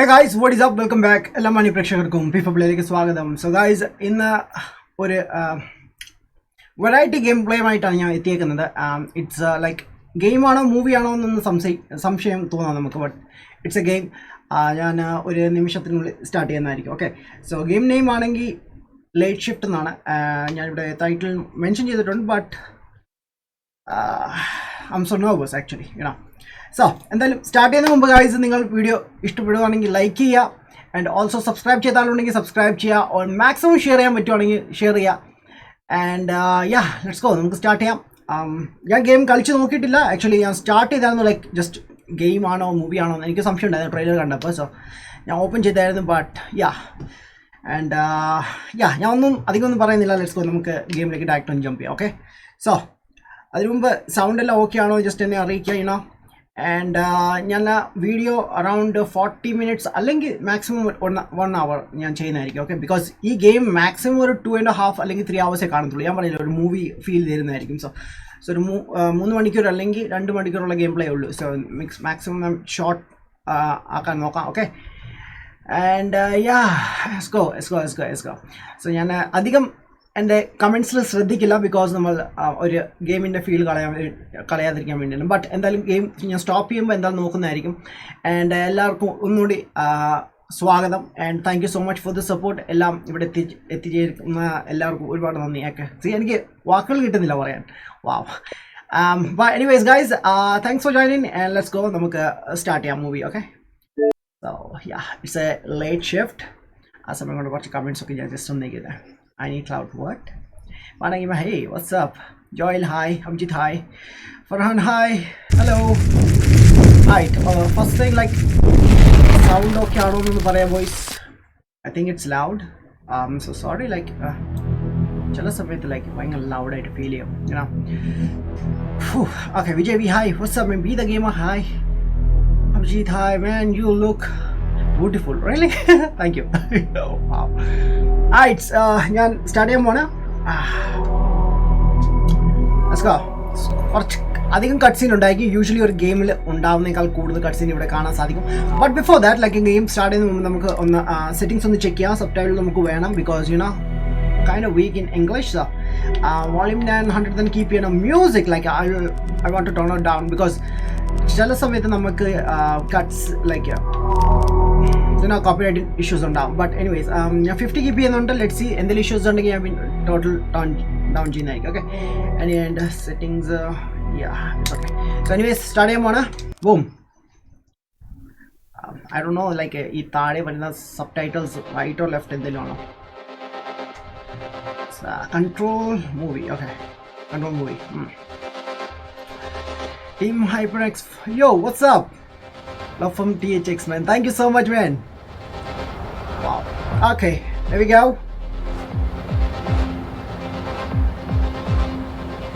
Hey guys, what is up? Welcome back. എല്ലാ മാന്യ പ്രേക്ഷകർക്കും FIFA പ്ലേയിലേക്ക് സ്വാഗതം. So guys, ഇന്ന് ഒരു വെറൈറ്റി ഗെയിം പ്ലേയുമായിട്ടാണ് ഞാൻ എത്തിയേക്കുന്നത്. ഇറ്റ്സ് ലൈക്ക് ഗെയിമാണോ മൂവിയാണോ എന്നൊന്ന് സംശയം തോന്നാം നമുക്ക്, ബട്ട് ഇറ്റ്സ് എ ഗെയിം. ഞാൻ ഒരു നിമിഷത്തിനുള്ളിൽ സ്റ്റാർട്ട് ചെയ്യുന്നതായിരിക്കും. ഓക്കെ, സോ ഗെയിം നെയിം ആണെങ്കിൽ ലേറ്റ് ഷിഫ്റ്റ് എന്നാണ്. ഞാനിവിടെ ടൈറ്റിൽ മെൻഷൻ ചെയ്തിട്ടുണ്ട്, but I M so nervous actually, so എന്തായാലും സ്റ്റാർട്ട് ചെയ്യുന്ന മുമ്പ് ഗൈസ്, നിങ്ങൾ വീഡിയോ ഇഷ്ടപ്പെടുകയാണെങ്കിൽ ലൈക്ക് ചെയ്യുക, ആൻഡ് ഓൾസോ സബ്സ്ക്രൈബ് ചെയ്താലുണ്ടെങ്കിൽ സബ്സ്ക്രൈബ് ചെയ്യുക, ഓർ മാക്സിമം ഷെയർ ചെയ്യാൻ പറ്റുവാണെങ്കിൽ ഷെയർ ചെയ്യുക. ആൻഡ് ലെറ്റ്സ് ഗോ, നമുക്ക് സ്റ്റാർട്ട് ചെയ്യാം. ഞാൻ ഗെയിം കളിച്ച് നോക്കിയിട്ടില്ല ആക്ച്വലി. ഞാൻ സ്റ്റാർട്ട് ചെയ്തായിരുന്നു ലൈക്ക് ജസ്റ്റ് ഗെയിം ആണോ മൂവി ആണോ എന്ന് എനിക്ക് സംശയം ഉണ്ടായിരുന്നു ട്രെയിലർ കണ്ടപ്പോൾ. സോ ഞാൻ ഓപ്പൺ ചെയ്തായിരുന്നു, ബട്ട് ആൻഡ് ഞാൻ അധികമൊന്നും പറയുന്നില്ല. ലെറ്റ്സ് ഗോ, നമുക്ക് ഗെയിമിലേക്ക് ഡയറക്റ്റ് ഒന്ന് ജമ്പ് ചെയ്യാം. ഓക്കെ, സോ അതിനു മുമ്പ് സൗണ്ട് എല്ലാം ഓക്കെ ആണോ ജസ്റ്റ് എന്നെ അറിയിക്കുക. ആൻഡ് ഞാൻ വീഡിയോ അറൗണ്ട് 40 മിനിറ്റ്സ് അല്ലെങ്കിൽ മാക്സിമം 1 hour ഞാൻ ചെയ്യുന്നതായിരിക്കും. ഓക്കെ, ബിക്കോസ് ഈ ഗെയിം മാക്സിമം ഒരു 2.5 അല്ലെങ്കിൽ 3 hours കാണത്തുള്ളൂ. ഞാൻ പറഞ്ഞില്ല, ഒരു മൂവി ഫീൽ തരുന്നതായിരിക്കും. സോ ഒരു 3 മണിക്കൂർ അല്ലെങ്കിൽ 2 മണിക്കൂറുള്ള ഗെയിം പ്ലേ ഉള്ളൂ. സോ മാക്സിമം ഷോർട്ട് ആക്കാൻ നോക്കാം. Okay, and let's go. So ഞാൻ അധികം എൻ്റെ കമൻസിൽ ശ്രദ്ധിക്കില്ല, ബിക്കോസ് നമ്മൾ ഒരു ഗെയിമിൻ്റെ ഫീൽ കളയാതിരിക്കാൻ വേണ്ടിയാണ്. ബട്ട് എന്തായാലും ഗെയിം ഞാൻ സ്റ്റോപ്പ് ചെയ്യുമ്പോൾ എന്തായാലും നോക്കുന്നതായിരിക്കും. ആൻഡ് എല്ലാവർക്കും ഒന്നുകൂടി സ്വാഗതം, and thank you so much for the support. എല്ലാം ഇവിടെ എത്തിച്ചേരുന്ന എല്ലാവർക്കും ഒരുപാട് നന്ദി. എനിക്ക് വാക്കുകൾ കിട്ടുന്നില്ല പറയാൻ. Wow. Anyways guys, thanks for joining, and let's go, നമുക്ക് സ്റ്റാർട്ട് ചെയ്യാം movie. Okay, so it's a late shift. ആ സമയം കൊണ്ട് കുറച്ച് കമൻസ് ഒക്കെ ഞാൻ ജസ്റ്റ് ഒന്ന് ചെയ്തത്. I need cloud what? Managima, hey, what's up? Joel, hi. Abhijit, hi. Farhan, hi. Hello. Right. First thing, like, sound okay? I don't know the voice. I think it's loud. So sorry. Like, chala samay like going loud. I feel you. Whew. Okay, Vijay, hi. What's up, man? Be the gamer, hi. Abhijit, hi, man. You look beautiful. Really? Thank you. Oh, wow. Alright, ഞാൻ start ചെയ്യാൻ പോണേ. കുറച്ച് അധികം cut scene ഉണ്ടായിരിക്കും. Usually ഒരു ഗെയിമിൽ ഉണ്ടാവുന്നേക്കാൾ കൂടുതൽ cut scene ഇവിടെ കാണാൻ സാധിക്കും. But before that, like game start ചെയ്യുന്ന മുമ്പ് നമുക്ക് ഒന്ന് സെറ്റിംഗ്സ് ഒന്ന് ചെക്ക് ചെയ്യാം. സബ്ടൈറ്റിൽ നമുക്ക് വേണം, because kind of weak in English. So volume 100 then keep music like I want to turn it down, because ചില സമയത്ത് നമുക്ക് കട്ട്സ് ലൈക്ക് കോപ്പിറൈറ്റ് ഇഷ്യൂസ് ഉണ്ടാവും. ബട്ട് എനിവേസ് ഞാൻ 50 keep ചെയ്യുന്നുണ്ട്. ലെറ്റ്സ് സീ എന്തെങ്കിലും ഇഷ്യൂസ് ഉണ്ടെങ്കിൽ ഞാൻ ടോട്ടൽ ഡൗൺ ചെയ്യുന്നതായിരിക്കും. Okay, and settings okay. So anyways start ചെയ്യാൻ പോണേ. Boom. I don't know like ഈ താഴെ വരുന്ന subtitles right or left എന്തെങ്കിലും ആണോ? Control movie. Okay, control movie. Team HyperX. Yo, what's up? Love from THX, man. Thank you so much, man. Wow. Okay, there we go.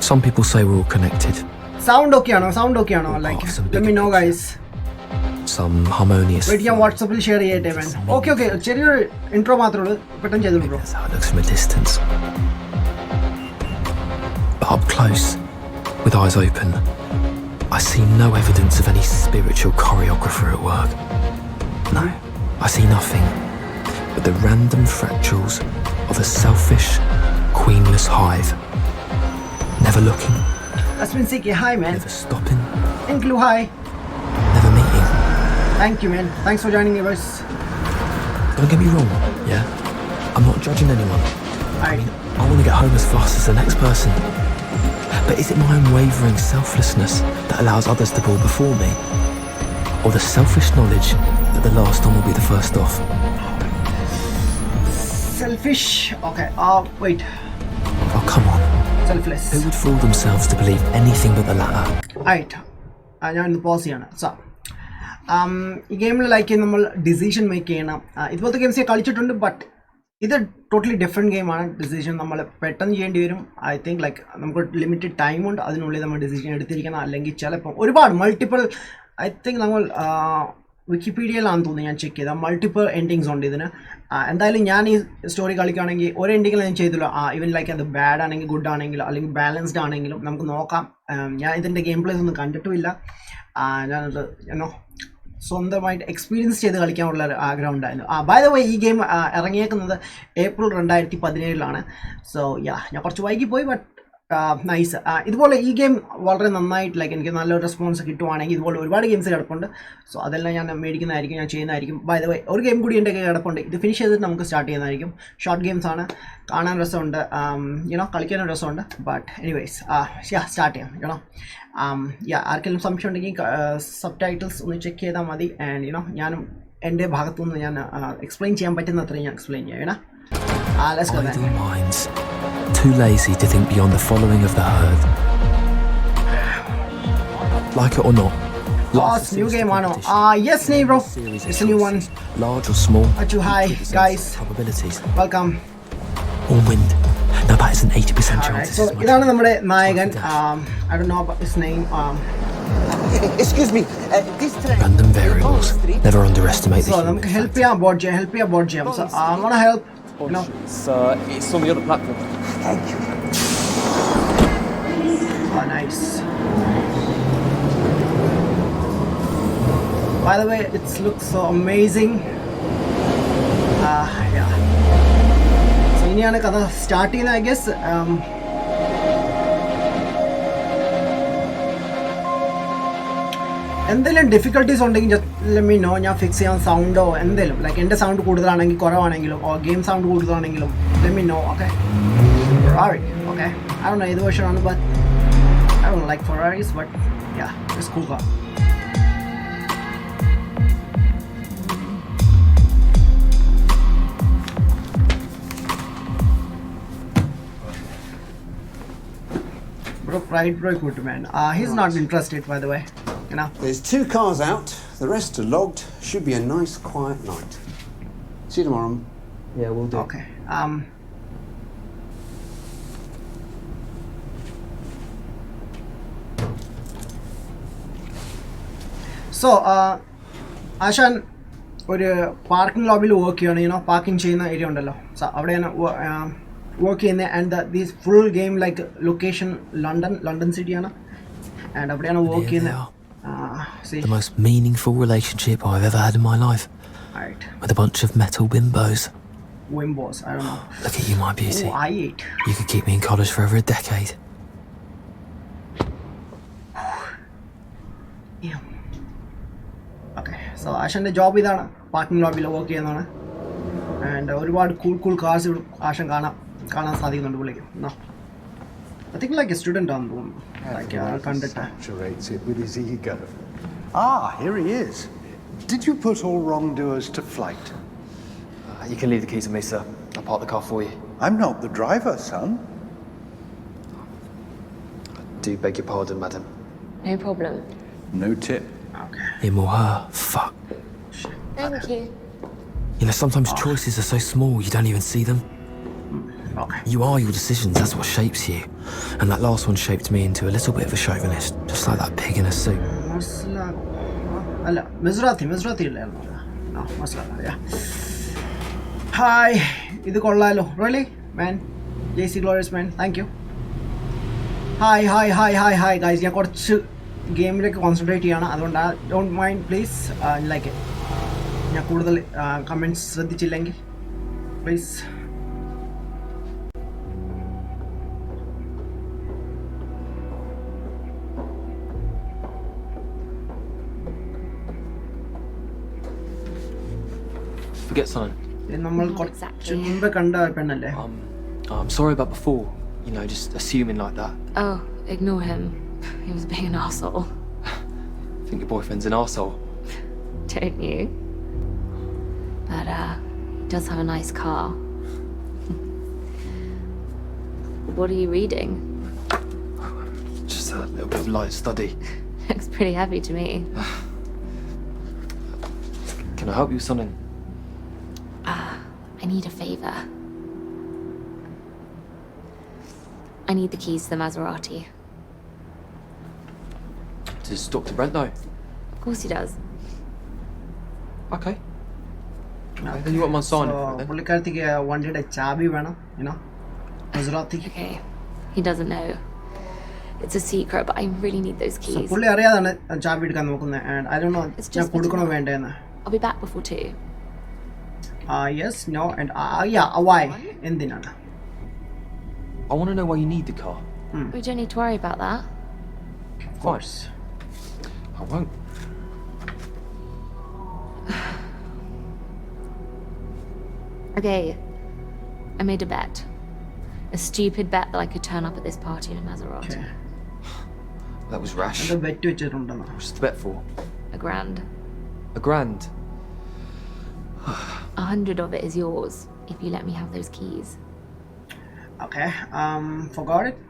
Some people say we're all connected. Sound okay or no? Like, let me know, guys. Some harmonious. Wait, yeah, WhatsApp will share it, man. Okay. Cheer intro മാത്രമേ പെട്ടെന്ന് ചെയ്തു bro. That's how it looks from a distance. But up close, with eyes open, I see no evidence of any spiritual choreographer at work. No, I see nothing but the random fractals of a selfish, queenless hive. Never looking. Asmin Siki, hi man. Never stopping. Inklu, hi. Never meeting. Thank you, man. Thanks for joining me, boys. Don't get me wrong, yeah? I'm not judging anyone. I mean, I want to get home as fast as the next person. But is it my unwavering selflessness that allows others to go before me? Or the selfish knowledge that the last one will be the first off? Selfish. Okay, wait. Oh, come on. Selfless. Who would fool themselves to believe anything but the latter? Right. ഞാൻ ഒന്ന് pose ചെയ്യണം. So ഈ ഗെയിമിൽ like നമ്മൾ decision make ചെയ്യണം. ഇതുപോലത്തെ games കളിച്ചിട്ടുണ്ട്, but ഇത് ടോട്ടലി ഡിഫറെൻറ്റ് ഗെയിമാണ്. ഡിസിഷൻ നമ്മൾ പെട്ടെന്ന് ചെയ്യേണ്ടി വരും. ഐ തിങ്ക് ലൈക്ക് നമുക്ക് ലിമിറ്റഡ് ടൈമുണ്ട്, അതിനുള്ളിൽ നമ്മൾ ഡിസിഷൻ എടുത്തിരിക്കണം. അല്ലെങ്കിൽ ചിലപ്പോൾ ഒരുപാട് മൾട്ടിപ്പിൾ, ഐ തിങ്ക് നമ്മൾ വിക്കിപീഡിയയിലാണെന്ന് തോന്നുന്നു ഞാൻ ചെക്ക് ചെയ്താൽ മൾട്ടിപ്പിൾ എൻഡിങ്സ് ഉണ്ട് ഇതിന്. എന്തായാലും ഞാൻ ഈ സ്റ്റോറി കളിക്കുകയാണെങ്കിൽ ഒരു എൻഡിങ്ങിൽ ഞാൻ ചെയ്തില്ല. ഈവൻ ലൈക്ക് അത് ബാഡ് ആണെങ്കിൽ ഗുഡ് ആണെങ്കിലും അല്ലെങ്കിൽ ബാലൻസ്ഡ് ആണെങ്കിലും നമുക്ക് നോക്കാം. ഞാൻ ഇതിൻ്റെ ഗെയിം പ്ലേസ് ഒന്നും കണ്ടിട്ടുമില്ല. ഞാനത് സ്വന്തമായിട്ട് എക്സ്പീരിയൻസ് ചെയ്ത് കളിക്കാനുള്ള ഒരു ആഗ്രഹം ഉണ്ടായിരുന്നു. ബൈ ദ വേ ഈ ഗെയിം ഇറങ്ങിയേക്കുന്നത് ഏപ്രിൽ 2017 സോ ഞാൻ കുറച്ച് വൈകിപ്പോയി, ബട്ട് നൈസ്. ഇതുപോലെ ഈ ഗെയിം വളരെ നന്നായിട്ട് എനിക്ക് നല്ലൊരു റെസ്പോൺസ് കിട്ടുവാണെങ്കിൽ ഇതുപോലെ ഒരുപാട് ഗെയിംസ് കിടപ്പുണ്ട്. സോ അതെല്ലാം ഞാൻ മേടിക്കുന്നതായിരിക്കും, ഞാൻ ചെയ്യുന്നതായിരിക്കും. ബൈ ദ വേ ഒരു ഗെയിം കൂടി എൻ്റെ കിടപ്പുണ്ട്, ഇത് ഫിനിഷ് ചെയ്തിട്ട് നമുക്ക് സ്റ്റാർട്ട് ചെയ്യുന്നതായിരിക്കും. ഷോർട്ട് ഗെയിംസ് ആണ്, കാണാൻ രസമുണ്ട്, കളിക്കാനും രസമുണ്ട്. ബട്ട് എനിവേസ് സ്റ്റാർട്ട് ചെയ്യാം. ആർക്കെങ്കിലും സംശയം ഉണ്ടെങ്കിൽ സബ് ടൈറ്റിൽസ് ഒന്ന് ചെക്ക് ചെയ്താൽ മതി. ആൻഡ് ഞാനും എൻ്റെ ഭാഗത്തുനിന്ന് ഞാൻ എക്സ്പ്ലെയിൻ ചെയ്യാൻ പറ്റുന്ന അത്രയും ഞാൻ എക്സ്പ്ലെയിൻ ചെയ്യാം. Idle minds, too lazy to think beyond the following of the herd. Like it or not, new game ano. Yes, bro. It's a new one. Large or small. Achu, hi guys. Probabilities. Welcome. All wind. Now that is an 80% chance. So idana nammade nayagan. I don't know about his name. Excuse me. This train. Random variables. Never underestimate the So namukku help cheyyam board cheyyam. So I want to help. It's on the other platform. Thank you. Nice. By the way, it looks so amazing. So ഇനിയാണ് കഥ start ചെയ്യുന്നത്, I guess. എന്തെങ്കിലും difficulties ഉണ്ടെങ്കിൽ let me know, ഞാൻ fix ചെയ്യാൻ സൗണ്ടോ എന്തെങ്കിലും എൻ്റെ സൗണ്ട് കൂടുതലാണെങ്കിൽ കുറവാണെങ്കിലും ഓർ ഗെയിം സൗണ്ട് കൂടുതലാണെങ്കിലും let me know. Okay Ferrari, okay, I don't know ഏത് വേർഷനാണ്, but I don't like Ferraris, but yeah, it's cool car. Bro, pride bro good man. He's not interested, by the way. There's 2 cars out. The rest are logged. Should be a nice, quiet night. See you tomorrow. Yeah, we'll do. Okay. So, ആശാൻ ഒരു parking ലോബിയിൽ work ചെയ്യണം. Parking ചെയ്യുന്ന area ഉണ്ടല്ലോ, so അവിടെയാണ് work ചെയ്യുന്നത്. And these full game location London സിറ്റിയാണ്. And അവിടെയാണ് work ചെയ്യുന്നത്. The most meaningful relationship I've ever had in my life. Right. With a bunch of metal bimbos. Wimbos, I don't know. Look at you, my beauty. Oh, I ate. You could keep me in college for over a decade. Yeah. Okay, so ആശാൻ്റെ job ഇതാണ്, parking ലോബിയിൽ work ചെയ്യുന്നതാണ്. And ഒരുപാട് cool cars ആശാൻ കാണാൻ സാധിക്കുന്നുണ്ട് പുള്ളിക്ക്. I think like a student on room. Saturates it with his ego. Here he is. Did you put all wrongdoers to flight? You can leave the keys with me, sir. I'll park the car for you. I'm not the driver, son. I do beg your pardon, madam. No problem. No tip. Okay. Him or her. Fuck. Thank you. Sometimes choices are so small you don't even see them. Okay. You are your decisions, that's what shapes you. And that last one shaped me into a little bit of a chauvinist, just like that pig in a suit. അല്ല മിസ്റാത്തി ഇല്ലായിരുന്നു. Hi, ഇത് കൊള്ളാലോ. Really man, JC Glorious man, thank you. Hi guys, ഞാൻ കുറച്ച് ഗെയിമിലേക്ക് concentrate ചെയ്യണം, അതുകൊണ്ട് don't mind please. ഞാൻ കൂടുതൽ കമൻറ്റ്സ് ശ്രദ്ധിച്ചില്ലെങ്കിൽ പ്ലീസ്. Forget something. നമ്മൾ കുറച്ച് മുമ്പ് കണ്ട പെണ്ണല്ലേ? I'm sorry about before. Just assuming like that. Oh, ignore him. He was being an arsehole. Think your boyfriend's an arsehole? Don't you? But, he does have a nice car. What are you reading? Just a little bit of light study. Looks pretty heavy to me. Can I help you with something? I need a favor. I need the keys to the Maserati. Does Dr. Brent know? Of course he does. Okay. Then you want my sign for it then? പുള്ളിക്കാരത്തേക്ക് വണ്ടിയുടെ Xabi വേണം, Maserati. Okay, he doesn't know. It's a secret, but I really need those So keys. പുള്ളി അറിയാതാണ് ചാവി എടുക്കാൻ നോക്കുന്നത് and I don't know It's ഞാൻ just for കൊടുക്കണോ tonight. വേണ്ടേന്ന്. I'll be back before 2. Yes, no and yeah, why? എന്തിനാണ്? I want to know why you need the car. We don't need to worry about that. Of course. I won't. Okay, I made a bet. A stupid bet that I could turn up at this party in a Maserati. Okay. That was rash. അത് bet വെച്ചിട്ടുണ്ടെന്നോ? What's the bet for? $1,000. $1,000. 100 of it is yours if you let me have those keys. Okay, forgot it.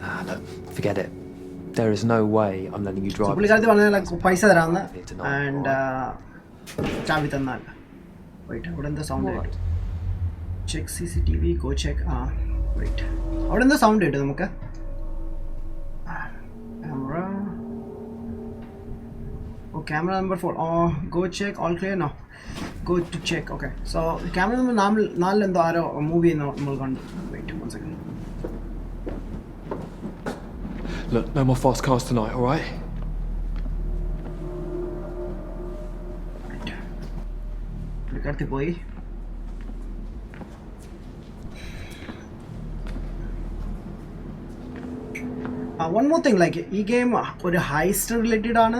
Nah, look, forget it. There is no way I'm letting you So drive. പുള്ളിക്കാരത്തി പറഞ്ഞ like പൈസ തരാമെന്ന് Here tonight, and ചാവി തന്നാൽ. Wait, അവിടെ എന്താ sound What? കേട്ടു? Check CCTV, go check. Wait. അവിടെ എന്താ സൗണ്ട് കേട്ടു നമുക്ക്? Camera. Oh, camera number 4. Oh, go check. All clear now. Go to check. Okay. So camera number 4 എന്തോ ആരോ മൂവ് ചെയ്യുന്ന നമ്മൾ കണ്ടു. Wait, 1 second. Look, no more fast cars tonight, alright? Right. പുള്ളിക്കാരത്തി പോയി. One more thing, like ഈ game ഒരു heist related ആണ്.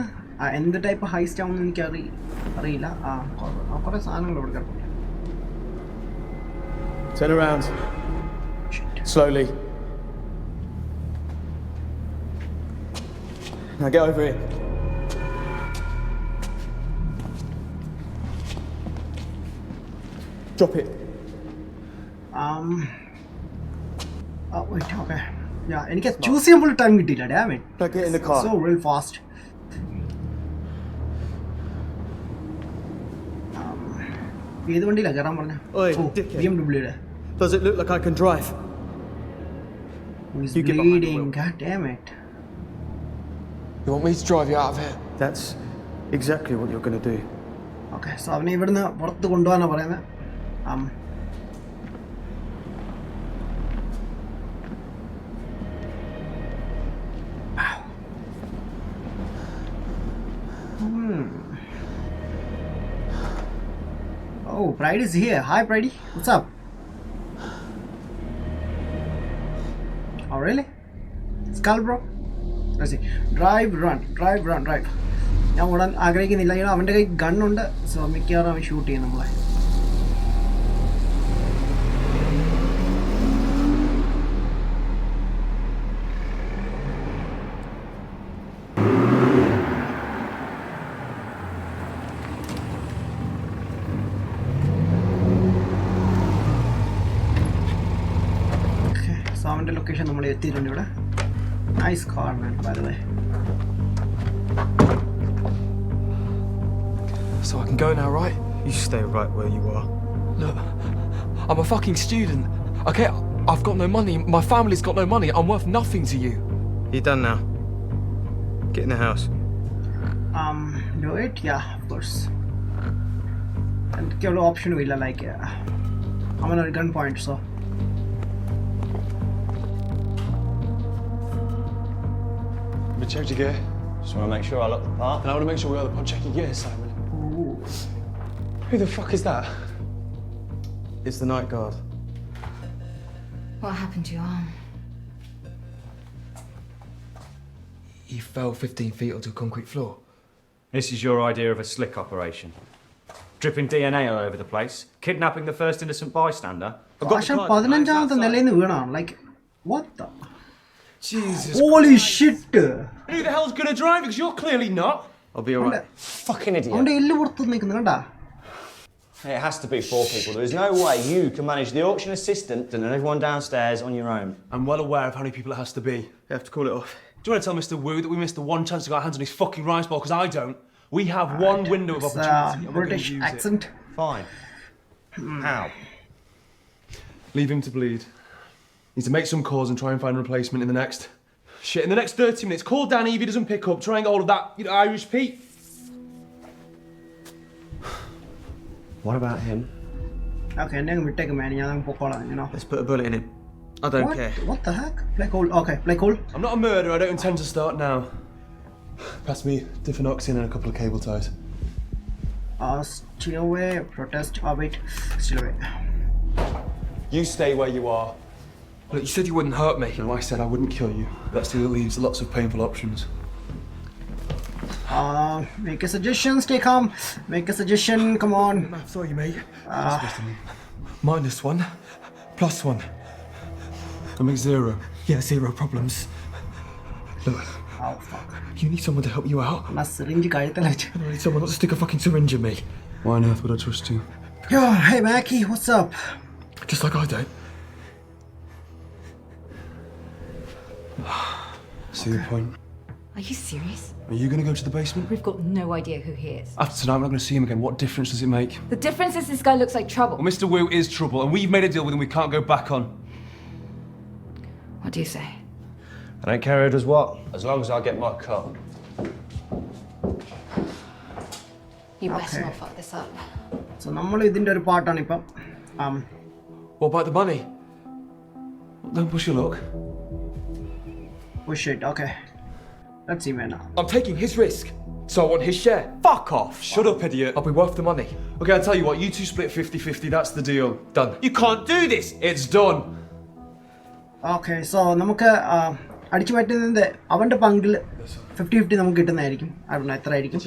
എന്ത് ടൈപ്പ് ഹൈസ്റ്റ് ആവുമെന്ന് എനിക്ക് അറിയില്ല. കുറേ സാധനങ്ങൾ ഇവിടെ കിടപ്പുണ്ട്. Turn around. Slowly. Now get over here. Drop it. Wait, okay. Yeah, എനിക്ക് ചൂസ് ചെയ്യുമ്പോൾ ടൈം കിട്ടിയില്ല. Damn it. Now get in the car. So real fast. ഏത് വണ്ടിയിലാണ് കയറാൻ പറഞ്ഞ? Oi, dickhead. BMW. Does it look like I can drive? Who is You get behind the bleeding? wheel. God damn it. You want me to drive you out of here? That's exactly what you're going to do. Okay, so അവനെ ഇവിടുന്ന് പുറത്ത് കൊണ്ടുപോകാനാണ് പറയുന്നത്. Oh, Pride is here. Hi, Pridey. What's up? Oh, really? Skull, bro? Let's see. Drive, run. ഞാൻ ഓടാൻ ആഗ്രഹിക്കുന്നില്ല. അവൻ്റെ കൈ ഗണ്ണുണ്ട്. So മിക്കവാറും അവൻ ഷൂട്ട് ചെയ്യും നമ്മളെ. സോ അവൻ്റെ ലൊക്കേഷൻ നമ്മൾ എത്തിയിട്ടുണ്ട് ഇവിടെ. Nice car man by the way. So I can go now, right? You stay right where you are. Look, I'm a fucking student. Okay, I've got no money. My family's got no money. I'm worth nothing to you. You're done now. Get in the house. Do it? Yeah, of course. എനിക്കൊരു ഓപ്ഷനും ഇല്ല. Like അവനൊരു gun point. So We checked your gear. Just want to make sure I lock the part. And I want to make sure we are the pod check your gear, Simon. Who the fuck is that? It's the night guard. What happened to your arm? He fell 15 feet onto a concrete floor. This is your idea of a slick operation. Dripping DNA all over the place, kidnapping the first innocent bystander. പക്ഷെ 15ാമത്തെ നിലയിൽ നിന്ന് വീണാണ്. Like what the Jesus. holy shit. Who the hell's gonna drive? Because you're clearly not. I'll be alright. Fucking idiot. അവന്റെ എല്ല് പുറത്ത് നിൽക്കുന്നു കണ്ടാ. It has to be 4 people. There is no way you can manage the auction assistant and everyone downstairs on your own. I'm well aware of how many people it has to be. You have to call it off. Do you want to tell Mr. Wu that we missed the one chance to get our hands on his fucking rice ball? Because I don't. We have one window of It's opportunity. and we're gonna British use accent. Fine. How? It. Leave him to bleed. Need to make some calls and try and find a replacement in the next... Shit, in the next 30 minutes. Call Danny if he doesn't pick up. Try and get hold of that, Irish Pete. What about him? Okay, എന്നെ അങ്ങ് വിട്ടേക്ക് man. ഞാൻ അങ്ങ് പൊക്കോളാം, you know. Let's put a bullet in him. I don't care. What the heck? Play cool. Okay, play cool. I'm not a murderer, I don't intend to start now. Pass me diffenoxin and a couple of cable ties. Stay away, protest. Oh, wait. Still away. You stay where you are. Look, you said you wouldn't hurt me. No, I said I wouldn't kill you. That still leaves lots of painful options. Make a suggestion, stay calm. Make a suggestion, come on. Maths, are you, mate? -1, +1. That makes 0. Yeah, 0 problems. Look, Oh, fuck. you need someone to help you out. My syringe കഴുത്തിലാ വെച്ച്. I need someone not to stick a fucking syringe in me. Why on earth would I trust you? Yo, hey Mackie, what's up? Just like I don't. See your point. Are you serious? Are you going to go to the basement? We've got no idea who he is. After tonight, we're not going to see him again. What difference does it make? The difference is this guy looks like trouble. Well, Mr. Wu is trouble, and we've made a deal with him we can't go back on. What do you say? I don't care who does what, as long as I get my cut. You better not fuck this up. So നമ്മൾ ഇതിന്റെ ഒരു പാർട്ടാണ് ഇപ്പം. What about the money? Don't push your luck. Oh shit, okay. Let's see, man. I'm taking his risk, so I want his share. Fuck off! Shut up, idiot. I'll be worth the money. Okay, I'll tell you what, you two split 50-50, that's the deal. Done. You can't do this! It's done. Okay, so നമുക്ക് അടിച്ചു മാറ്റുന്നതിന്റെ അവന്റെ പങ്കിൽ 50-50 നമുക്ക് കിട്ടുന്നതായിരിക്കും. അറിയണം എത്ര ആയിരിക്കും.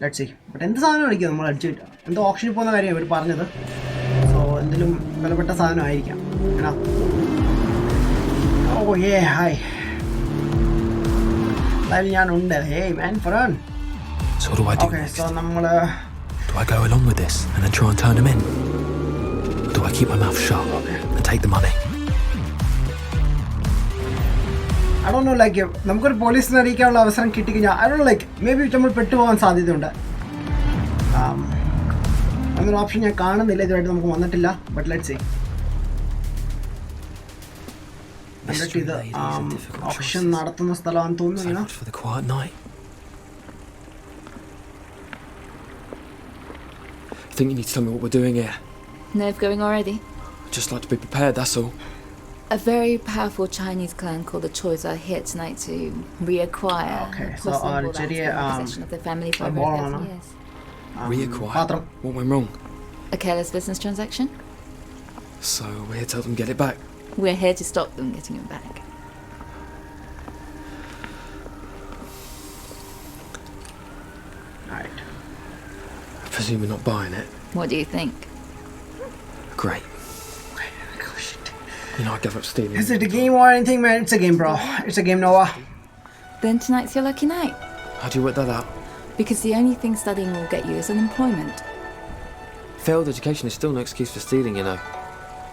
Let's see. But എന്ത് സാധനമായിരിക്കും നമ്മൾ അടിച്ചു കിട്ടുക? എന്തോ ഓപ്ഷനിൽ പോകുന്ന കാര്യം അവർ പറഞ്ഞത്. സോ എന്തെങ്കിലും വിലപ്പെട്ട സാധനമായിരിക്കാം. ഓ ഏ ഹായ്. എന്തായാലും ഞാനുണ്ട്. ഹേയ് മാൻ ഫറാൻ. So what do I do Okay, next? so നമ്മൾ Do I go along with this and then try and turn him in? Or do I keep my mouth shut and take the money? I don't know, like, നമുക്കൊരു പോലീസിനെ അറിയിക്കാനുള്ള അവസരം കിട്ടിക്കഴിഞ്ഞാൽ I don't know, like, maybe നമ്മൾ പെട്ടുപോകാൻ സാധ്യതയുണ്ട്. അങ്ങനൊരു option ഞാൻ കാണുന്നില്ല, ഇതുമായിട്ട് നമുക്ക് വന്നിട്ടില്ല. But let's see. എന്നിട്ട് ഇത് ഓപ്ഷൻ നടത്തുന്ന സ്ഥലമാണെന്ന് തോന്നുന്നു. For the quiet night. I think you need to tell me what we're doing here. Nerve going already? I'd just like to be prepared, that's all. A very powerful Chinese clan called the Choi's are here tonight to reacquire Okay, so possession of their family for over 30 years. Reacquire? What went wrong? A careless business transaction? So we're here to help them get it back. We're here to stop them getting it back. Right. I presume you're not buying it. What do you think? Great. You know, I gave up stealing. Is it a game or anything, man? It's a game, bro. It's a game, Noah. Then tonight's your lucky night. How do you work that out? Because the only thing studying will get you is unemployment. Failed education is still no excuse for stealing, you know.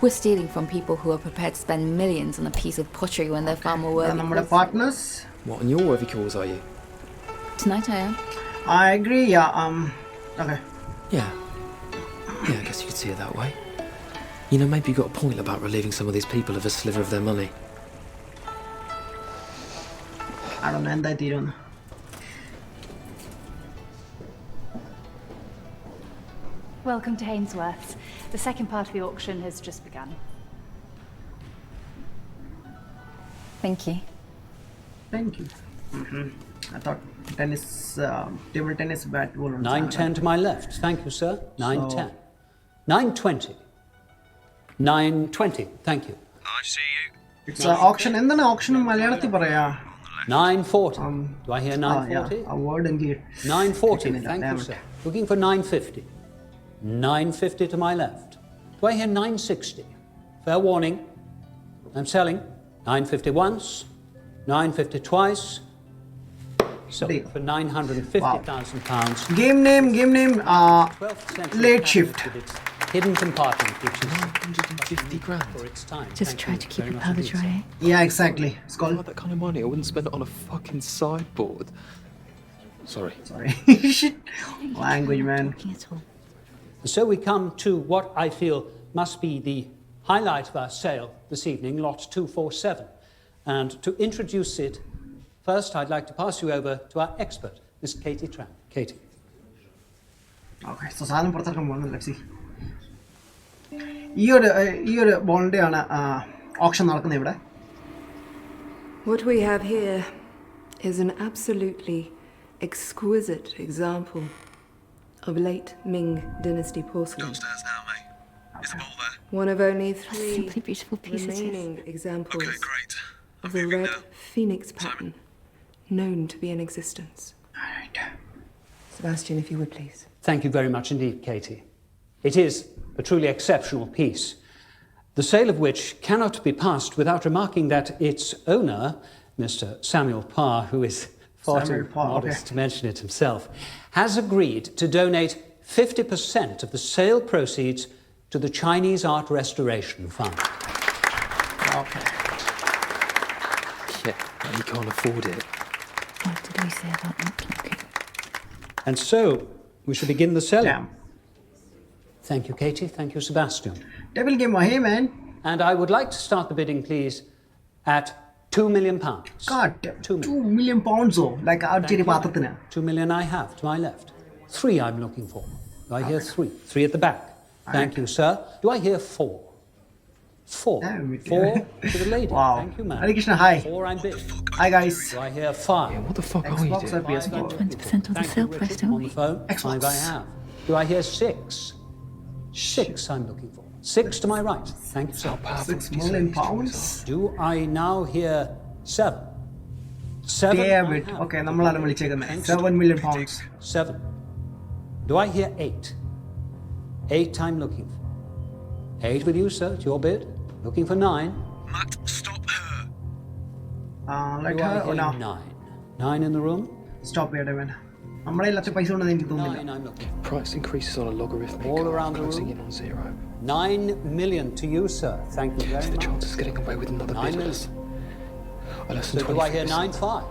We're stealing from people who are prepared to spend millions on a piece of pottery when they're far more worthy. നമ്മുടെ partners. What, and you're worthy cause, are you? Tonight I am. I agree, yeah. Okay. Yeah. Yeah, I guess you could see it that way. You know, maybe you got a point about relieving some of these people of a sliver of their money. I don't know, എന്തായി തീരുമെന്ന്. Welcome to Hainsworth's. The second part of the auction has just begun. Thank you. Thank you. I thought tennis, table tennis bat ball. 9-10 to my left. Thank you, sir. 9-10. 9-20. 9-20. Thank you. I see you. It's auction. എന്താണ് auction മലയാളത്തിൽ പറയാ? 9:40. Do I hear 9:40? A word in here. 9:40. Thank you, sir. Looking for 9:50. 9:50 to my left. Do I hear 9:60? Fair warning. I'm selling. 9:50 once. 9:50 twice. So for £950,000. Game name. 12th century Late shift. with its hidden compartment, which is 950 grand for its time. Just try to keep your powder dry. Yeah, exactly. It's If I called. had that kind of money, I wouldn't spend it on a fucking sideboard. Sorry. Shit. Language, man. At all. So we come to what I feel must be the highlight of our sale this evening, lot 247. And to introduce it, first I'd like to pass you over to our expert, Miss Katie Tran. Katie. Okay, so സാധനം പുറത്തിറക്കാൻ പോകുന്നത്. Let's see. ഈ ഒരു ബോളിൻ്റെ ആണ് option നടക്കുന്നത് ഇവിടെ. What we have here is an absolutely exquisite example of late Ming dynasty porcelain. Downstairs now, mate. Is the bowl there? One of only 3 simply beautiful pieces. remaining examples Okay, great. of the red phoenix pattern known to be in existence. Alright. Sebastian, if you would please. Thank you very much indeed, Katie. It is a truly exceptional piece, the sale of which cannot be passed without remarking that its owner, Mr. Samuel Parr, who is far too modest to mention it himself, has agreed to donate 50% of the sale proceeds to the Chinese Art Restoration Fund. Okay. Yeah, but he can't afford it. What did we say about not looking? And so, we shall begin the selling. Damn. Thank you, Katie. Thank you, Sebastian. Devil game, hey man. And I would like to start the bidding, please, at £2 million. God, 2 million pounds oh, like archery pathrathina. 2 million I have to my left. 3 I'm looking for. Do I hear 3? 3 at the back. Thank you, sir. Do I hear 4? 4. 4 to the lady. Wow. Thank you, ma'am. Hare Krishna, hi. 4 I'm bid. Hi guys. Do I hear 5? Yeah, what the fuck are you Xbox or doing? PS4? 20% of the sale price, don't On we? the phone. Xbox. 5 I have. Do I hear 6? 6 I'm looking for. 6 to my right. Thank you, sir. 6 million pounds. Do I now hear 7? 7 Damn I it. have. Okay, നമ്മളാണ് വിളിച്ചേക്കുന്നത്. 7 million pounds. 7. Do I hear 8? 8 I'm looking for. 8 with you, sir. It's your bid. Looking for 9. Matt, stop her. Let Do I her or hear no? 9? 9 in the room. Stop ചെയ്യട്ടെ വേണ്ട. നമ്മുടെ ഇല്ലാത്ത പൈസ ഉണ്ടെന്ന് എനിക്ക് 9 തോന്നുന്നില്ല. I'm looking for. Price increases on a logarithmic All curve, around the closing room. in on 0. 9 million to you, sir. Thank you very The much. chance of getting away with another 9 bid million. are less So than do I hear 23%. 9.5?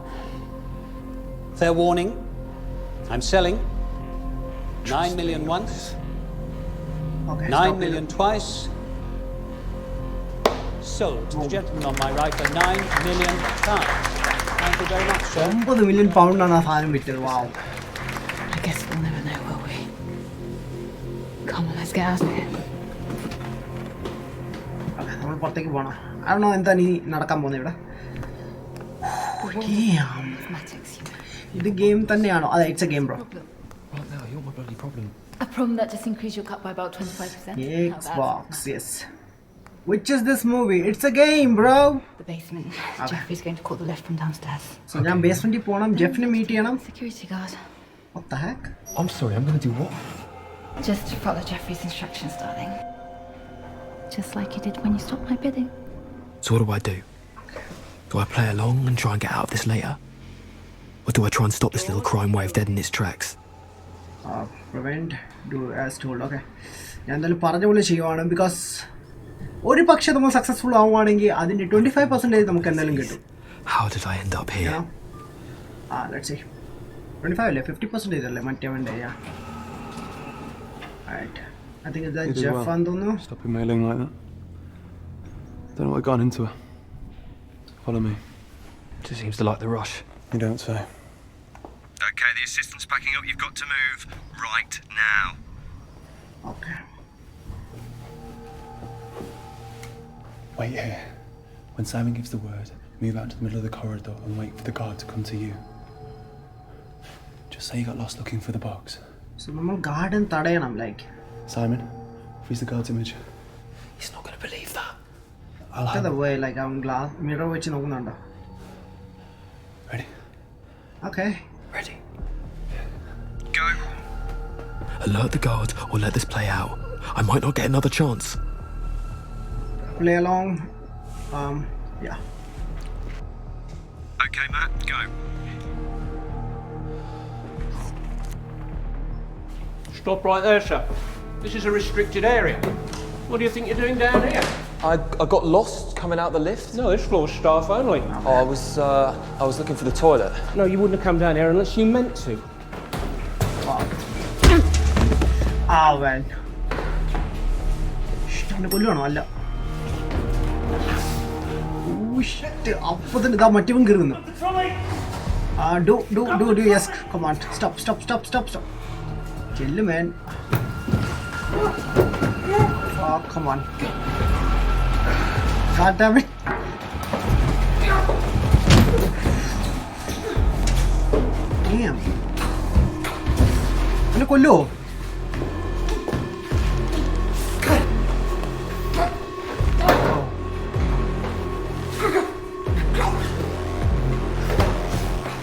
Fair warning. I'm selling. 9 million once. Okay, 9 stop million twice. Sold to the gentleman on my right for 9 million pounds. Thank you very much, sir. 9 million pound ആണ് ആ സാധനം വിറ്റത്. Wow. I guess we'll never know, will we? Come on, let's get out of here. Okay, നമ്മൾ പുറത്തേക്ക് പോകണം. I don't know എന്താണ് ഈ നടക്കാൻ പോകുന്നത് ഇവിടെ. Damn. Mathematics, you know. ഇത് ഗെയിം തന്നെയാണോ? അതെ, it's a game bro. Right now, you're my bloody problem. A problem that just increased your cut by about 25%. How bad? Xbox, yes. Which is this movie? It's a game, bro. The basement. Jeffrey's going to call the lift from downstairs. So ഞാൻ ബേസ്മെന്റിൽ പോകണം, ജെഫിനെ meet ചെയ്യണം. Security guard. What the heck? I'm sorry, I'm gonna do what? Just follow Jeffrey's instructions, darling. Just like you did when you stopped my bidding. So what do I do? Do I play along and try and get out of this later? Or do I try and stop this little crime wave dead in its tracks? Prevent, do as told. Okay. ഞാൻ എന്തായാലും പറഞ്ഞ പോലെ ചെയ്യുവാണ്. Because ഒരു പക്ഷേ നമ്മൾ successful ആവുകയാണെങ്കിൽ അതിൻ്റെ 25% നമുക്ക് എന്തായാലും കിട്ടും. How did I end up here? Let's see. 25 അല്ലേ? 50% അല്ലേ മറ്റേവൻ്റെ? Right. I think it's that Jeff ആണെന്ന് തോന്നുന്നു. Stop emailing like that. Don't know what got into her. Follow me. Just seems to like the rush. You don't say. Okay, the assistant's packing up. You've got to move right now. Okay. Wait here. When Simon gives the word, move out to the middle of the corridor and wait for the guard to come to you. Just say you got lost looking for the box. So നമ്മൾ garden തടയണം, like. Simon, freeze the guard's image. He's not gonna believe that. I'll Look at the way, like അവൻ glass mirror വെച്ച് നോക്കുന്നുണ്ടോ? Ready? Okay. Ready. Go. Alert the guard or let this play out. I might not get another chance. Play along. Yeah. Okay, Matt, go. Stop right there, sir. This is a restricted area. What do you think you're doing down here? I got lost coming out the lift. No, this floor's staff only. Oh, I was looking for the toilet. No, you wouldn't have come down here unless you meant to. അവൻ ഇഷ്ടം കൊല്ലുവാണോ? അല്ല. അപ്പൊ തന്നെ ഇതാ മറ്റവൻ കയറുന്നു. Do yes, come on, stop. Chill, man. Oh, come on. God damn it. Damn. Ano kollo?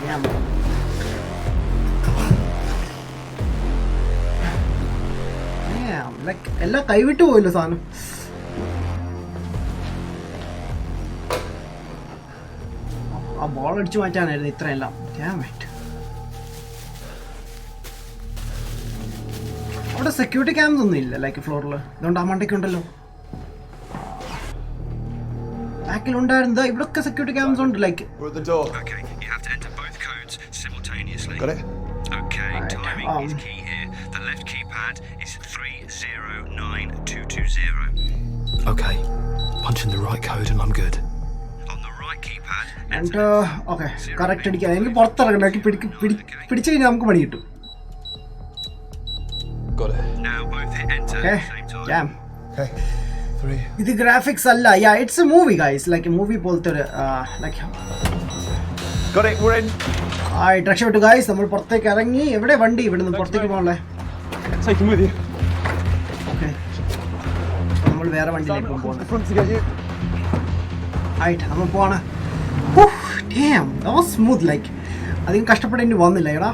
Damn. Damn. Like ella kaivittu poyillo saanam. ആ ball അടിച്ചു മാറ്റാനായിരുന്നു ഇത്രയെല്ലാം. Damn it. അവിടെ സെക്യൂരിറ്റി ക്യാമറ ഒന്നും ഇല്ല ലൈക്ക് ഫ്ലോറിൽ. അതുകൊണ്ട് ആ മണ്ടയ്ക്ക് ഉണ്ടല്ലോ. ബാക്കിലുണ്ടായിരുന്നത് ഇവിടൊക്കെ സെക്യൂരിറ്റി ക്യാമറ ഉണ്ട് like. Okay, you have to enter both codes simultaneously. Got it? Okay, timing is key here. The left keypad is 309220. Okay, punching the right code and I'm good. On the right keypad, എന്നിട്ട് okay correct അടിക്കാം. എനിക്ക് പുറത്തിറങ്ങണ്ടാക്കി പിടിച്ചു കഴിഞ്ഞാൽ നമുക്ക് പണി കിട്ടും. Got it. now both hit enter at the same time. Damn. Okay. 3. ഇത് graphics അല്ല. Yeah it's A movie guys. Like movie പോലത്തെ ഒരു like. Got it, we're in. രക്ഷപ്പെട്ടു ഗൈസ്. നമ്മൾ പുറത്തേക്ക് ഇറങ്ങി. എവിടെ വണ്ടി? ഇവിടെ നിന്ന് പുറത്തേക്ക് പോകണല്ലേ? Take him with you. Okay, നമ്മൾ വേറെ വണ്ടിയിലേക്ക് പോകുന്നു. ആയിട്ട് നമ്മൾ പോവാണ്. Damn, that was smooth. Like അധികം കഷ്ടപ്പെടേണ്ടി വന്നില്ല എടാ.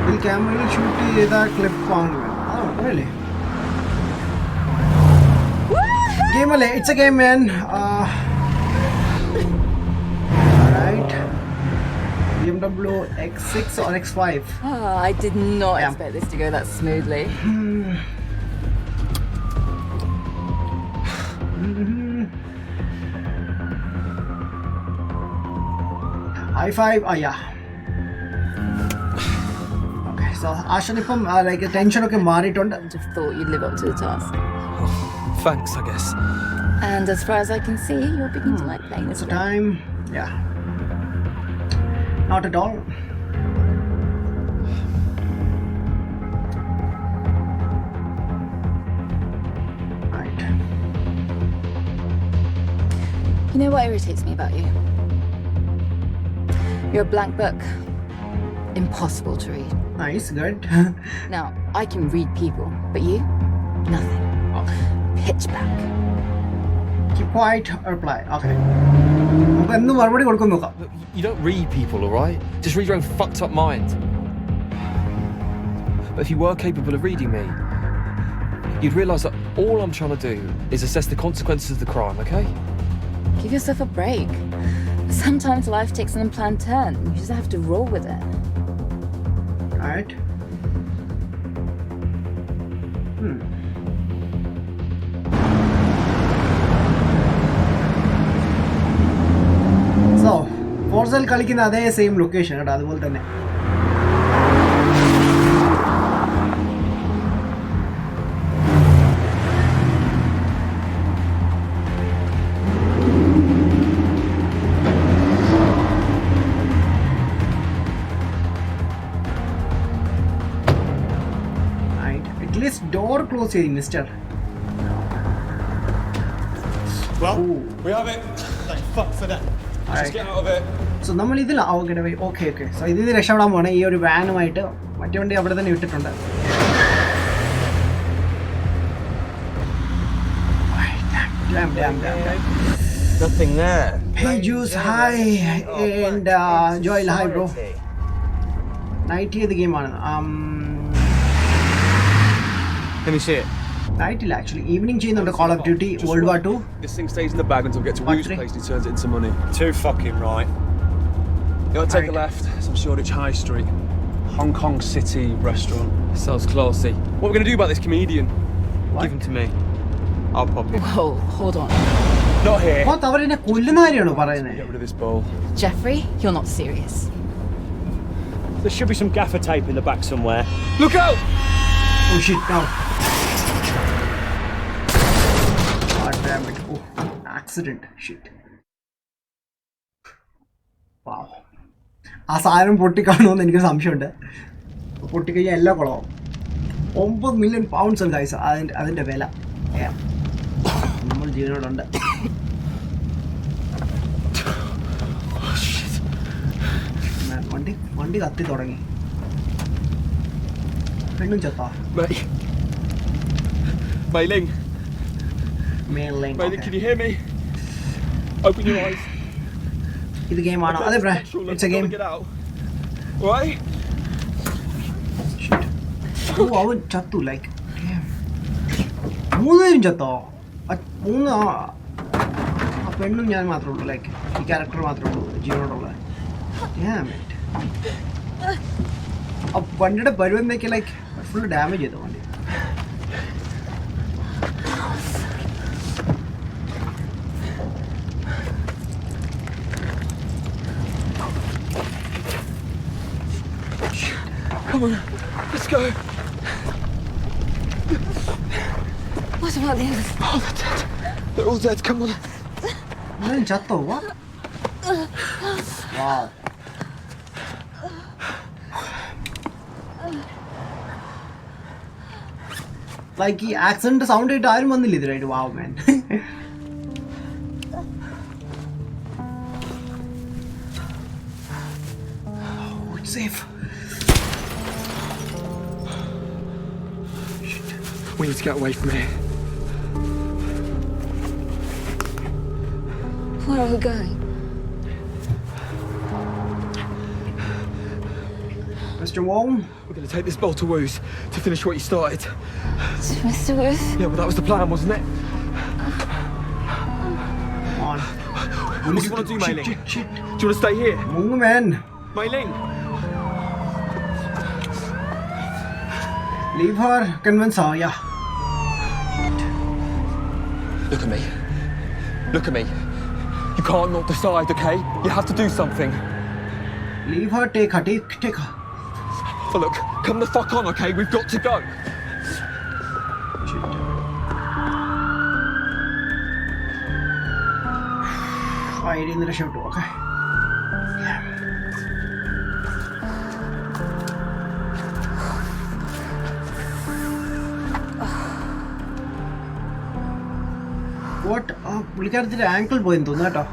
ഇതിൽ ക്യാമറയിൽ ഷൂട്ട് ചെയ്ത ക്ലിപ്പാണ്. അല്ലേ ഗെയിം അല്ലേ? It's a game man. Right. BMW X6 or X5? I did not expect this to go that smoothly. i5. Yeah. Okay, so Ashan ippam like tension okke maarittund. I just thought you'd live up to the task. Thanks, I guess. And as far as I can see, you're beginning to like playing this It's a game. time. Yeah. Not at all. Right. You know what irritates me about you? You're a blank book. Impossible to read. Nice, good. Now, I can read people, but you? Nothing. Pitch black. Keep quiet or reply. Okay. നമുക്ക് എന്ത് മറുപടി കൊടുക്കും നോക്കാം. You don't read people, alright? Just read your own fucked up mind. But if you were capable of reading me, you'd realise that all I'm trying to do is assess the consequences of the crime, okay? Give yourself a break. Sometimes life takes an unplanned turn. You just have to roll with it. Alright. So, ഫോർസൽ കളിക്കുന്ന അതേ same location കേട്ടോ, അതുപോലെ തന്നെ. Atlist door close ചെയ്തി mister. Well, we have it. Thank fuck for that. Just get out of it. So നമ്മൾ ഇതിൽ okay. So ഇതിൽ രക്ഷപ്പെടാൻ പോകണം ഈ ഒരു വാനുമായിട്ട്. മറ്റേ വണ്ടി അവിടെ തന്നെ ഇട്ടിട്ടുണ്ട്. Nothing there. Hey Juice, hi. And Joel, hi bro. Night ചെയ്ത ഗെയിമാണ്. Let me see it. നൈറ്റില്ല ആക്ച്വലി ഈവനിങ് ചെയ്യുന്നുണ്ട്. Call of duty world war 2. This thing stays in the bag until we get to Wu's place and he turns it into money. Too fucking right. You gotta take a left. It's on Shoreditch High Street. Hong Kong City restaurant. Sounds classy. What are we gonna do about this comedian? Give him to me. I'll pop him. Whoa, hold on. Not here. അപ്പോൾ അവരെന്നെ കൊല്ലുന്ന കാര്യമാണോ പറയുന്നത്? Get rid of this bowl. Jeffrey, you're not serious. There should be some gaffer tape in the back somewhere. Look out! Oh shit, no. God damn it. Oh, accident. Shit. Wow. ആ സാധനം പൊട്ടിക്കാണോന്ന് എനിക്ക് സംശയമുണ്ട്. പൊട്ടിക്കഴിഞ്ഞാൽ എല്ലാം കുളമാവും. 9 million pounds ഉണ്ട് guys അതിൻ്റെ വില. നമ്മൾ ജീവനോടുണ്ട്. വണ്ടി കത്തി തുടങ്ങി. പെണ്ണും ചത്താ. Mei-Ling. Mei-Ling. Mei-Ling, can you hear me? Open your eyes. ഇത് ഗെയിമാണോ? അതെ bro, it's a game. Right? അവൻ ചത്തു ലൈക്ക് 3 പേരും ചത്തോ? 3 ആ പെണ്ണും ഞാൻ മാത്രമേ ഉള്ളൂ, ലൈക്ക് ഈ ക്യാരക്ടർ മാത്രമേ ഉള്ളൂ ജീവനോടുള്ള. ആ വണ്ടിയുടെ പരുവന്നേക്ക് ലൈക്ക് ഫുൾ ഡാമേജ് ചെയ്തു വണ്ടി. Come on, let's go. What about the others? Oh, they're dead. They're all dead. Come on. Chatto, what? Wow. Like he accent sound it ആരും വന്നില്ല ഇതിലായിട്ട്. Wow man. Oh, it's safe. We need to get away from here. Where are we going? Mr. Wong? We're going to take this bolt to Wu's to finish what you started. Mr. Wu's? Yeah, well, that was the plan, wasn't it? Come on. What do you want to do, Mei-Ling? Shit. Do you want to stay here? Wong, man. Mei-Ling! Leave her. Convince her, yeah. Look at me. Look at me. You can't not decide, okay? You have to do something. Leave her, take her. But look, come the fuck on, okay? We've got to go. Hide in the shelter, okay? What? പുള്ളിക്കാരത്തിൻ്റെ angle പോയെന്ന് തോന്നുന്നു കേട്ടോ.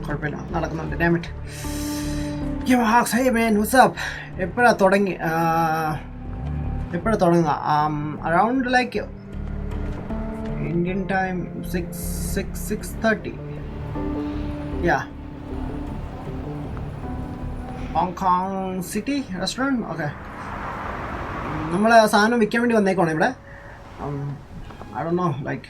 കുഴപ്പമില്ല, നടക്കുന്നുണ്ട്. Damn it. Hey man, what's up? എപ്പോഴാ തുടങ്ങുക? Around like Indian time 6:30. Yeah. Hong Kong City restaurant. Okay. നമ്മൾ സാധനം വിൽക്കാൻ വേണ്ടി വന്നേക്കാണ് ഇവിടെ. I don't know, like.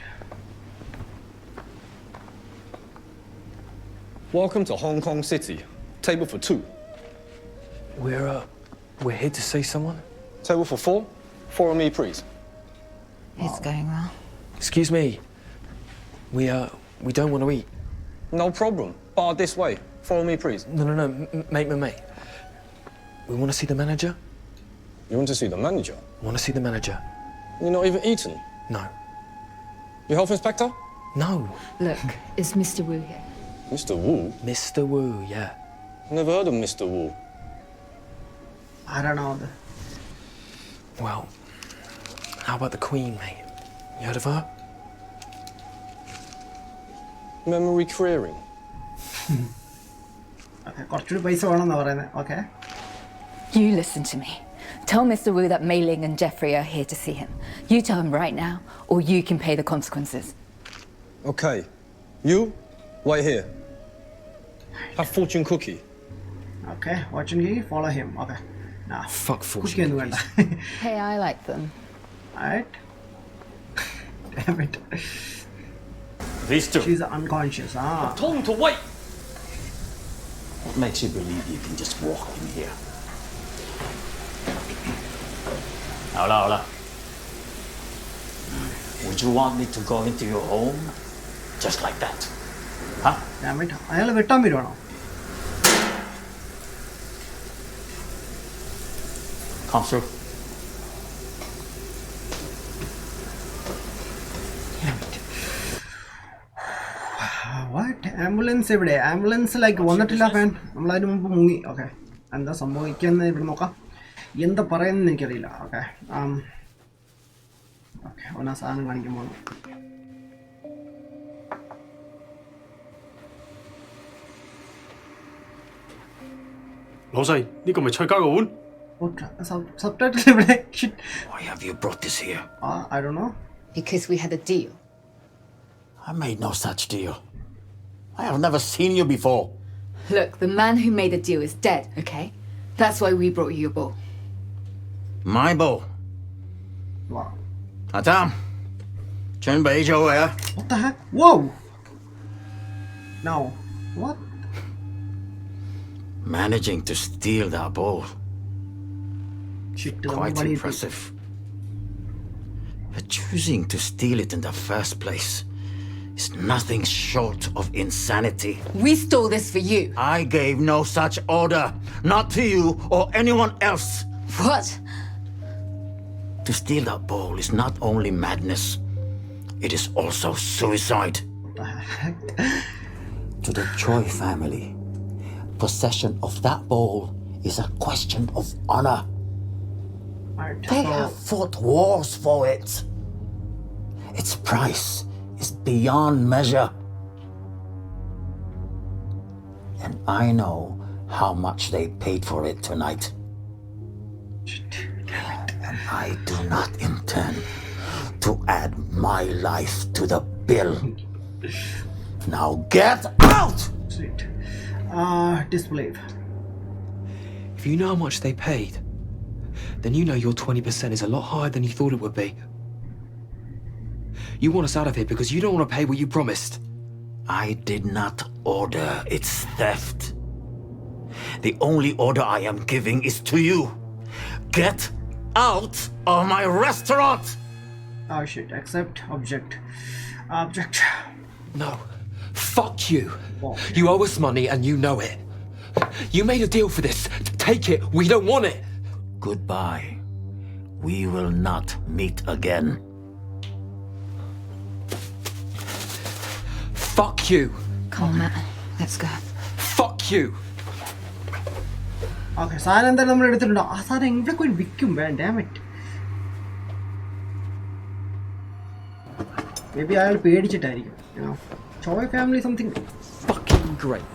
Welcome to Hong Kong City. Table for 2. We're here to see someone. Table for 4. Follow me, please. It's going well. Excuse me. We don't want to eat. No problem. Bar this way. Follow me, please. No. Mate. We want to see the manager. You want to see the manager? Want to see the manager. You're not even eaten? No. Your health inspector? No. Look, is Mr. Wu here? Mr. Wu? Mr. Wu, yeah. Never heard of Mr. Wu. I don't know. Well, how about the Queen, mate? You heard of her? Memory clearing. Okay, കുറച്ചുകൂടി പൈസ വേണമെന്നാ പറയുന്നത്. Okay. You listen to me. Tell Mr. Wu that Mei-Ling and Jeffrey are here to see him. You tell him right now, or you can pay the consequences. Okay. You, wait here. Have fortune cookie. Okay, watching you, follow him. Okay. Nah. Fuck fortune cookies. Hey, I like them. Alright. Damn it. These two. She's unconscious. Told him to wait. What makes you believe you can just walk in here? Hola. Would you want me to go into your home just like that? Huh? Damn it. അയാൾ വെട്ടാൻ വരുവാണോ? Come through. What? Ambulance എവിടെ? Ambulance like വന്നിട്ടില്ല fan. നമ്മൾ അതിന് മുമ്പ് മുങ്ങി. Okay. എന്താ സംഭവിക്കുന്നത് ഇവിടെ നോക്കാം. എന്താ പറയുന്നത് എനിക്കറിയില്ല. ഓക്കെ ഓക്കെ അവനാ സാധനം കാണിക്കാൻ പോകുന്നു. Subtitle ഇവിടെ. Shit. Why have you brought this here? I don't know. Because we had a deal. I made no such deal. I have never seen you before. Look, the man who made the deal is dead, okay? That's why we brought you your bowl. My bow. Wow. Adam. Chen Bei Zhou here. What the heck? Whoa! Now, what? Managing to steal that bowl. Shit, Quite impressive. But choosing to steal it in the first place is nothing short of insanity. We stole this for you. I gave no such order. Not to you or anyone else. What? To steal that bowl is not only madness, it is also suicide. To the Choi family, possession of that bowl is a question of honor. They have fought wars for it. Its price is beyond measure. And I know how much they paid for it tonight. And I do not intend to add my life to the bill. Now get out! Sweet. Disbelief. If you know how much they paid, then you know your 20% is a lot higher than you thought it would be. You want us out of here because you don't want to pay what you promised. I did not order its theft. The only order I am giving is to you. Get out of my restaurant! Oh shit, accept, object. Object. No. Fuck you. You owe us money and you know it. You made a deal for this. Take it. We don't want it. Goodbye. We will not meet again. Fuck you. Come on, Matt. Let's go. Fuck you. Okay, സാധനം എന്തായാലും നമ്മൾ എടുത്തിട്ടുണ്ടോ? ആ സാധനം ഇവിടെ പോയി വിൽക്കും. damn it. Maybe അയാൾ പേടിച്ചിട്ടായിരിക്കും. You know, Choi family something fucking great.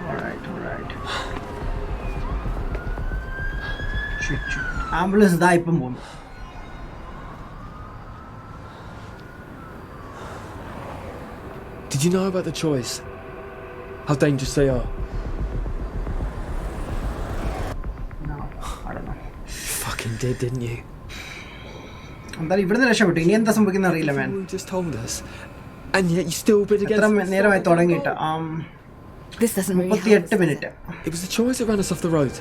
Alright. Shit. Ambulance ഇതാ ഇപ്പം പോകുന്നു. Did you know about the Choi's? How dangerous they are? No, I don't know. Fucking did, didn't you? എന്തായാലും ഇവിടുന്ന് രക്ഷപ്പെട്ടു. ഇനി എന്താ സംഭവിക്കുന്ന അറിയില്ല man. You just told us. And yet you still bid against എത്ര നേരമായി തുടങ്ങിയിട്ട്? This doesn't really 38 minutes. It was the Choi's that ran us off the road.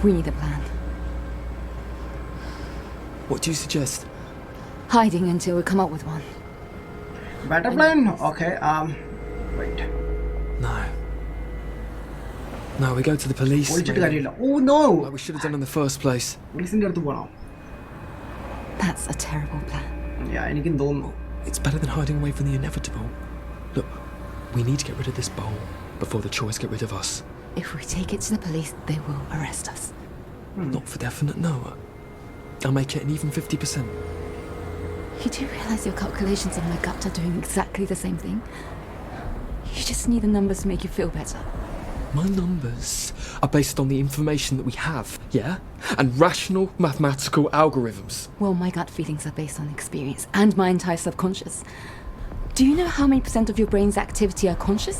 We need a plan. What do you suggest? Hiding until we come up with one. Better plan? Okay, wait. No, we go to the police. Oh no! Like we should have done in the first place. Police-ന്റെ അടുത്ത് പോണോ? That's a terrible plan. Yeah, എനിക്കും തോന്നുന്നു. It's better than hiding away from the inevitable. Look, we need to get rid of this bowl before the Choi's get rid of us. If we take it to the police, they will arrest us. Not for definite, no. I'll make it an even 50%. You do realize your calculations on my gut are doing exactly the same thing? You just need the numbers to make you feel better. My numbers are based on the information that we have, yeah? And rational mathematical algorithms. Well, my gut feelings are based on experience and my entire subconscious. Do you know how many % of your brain's activity are conscious?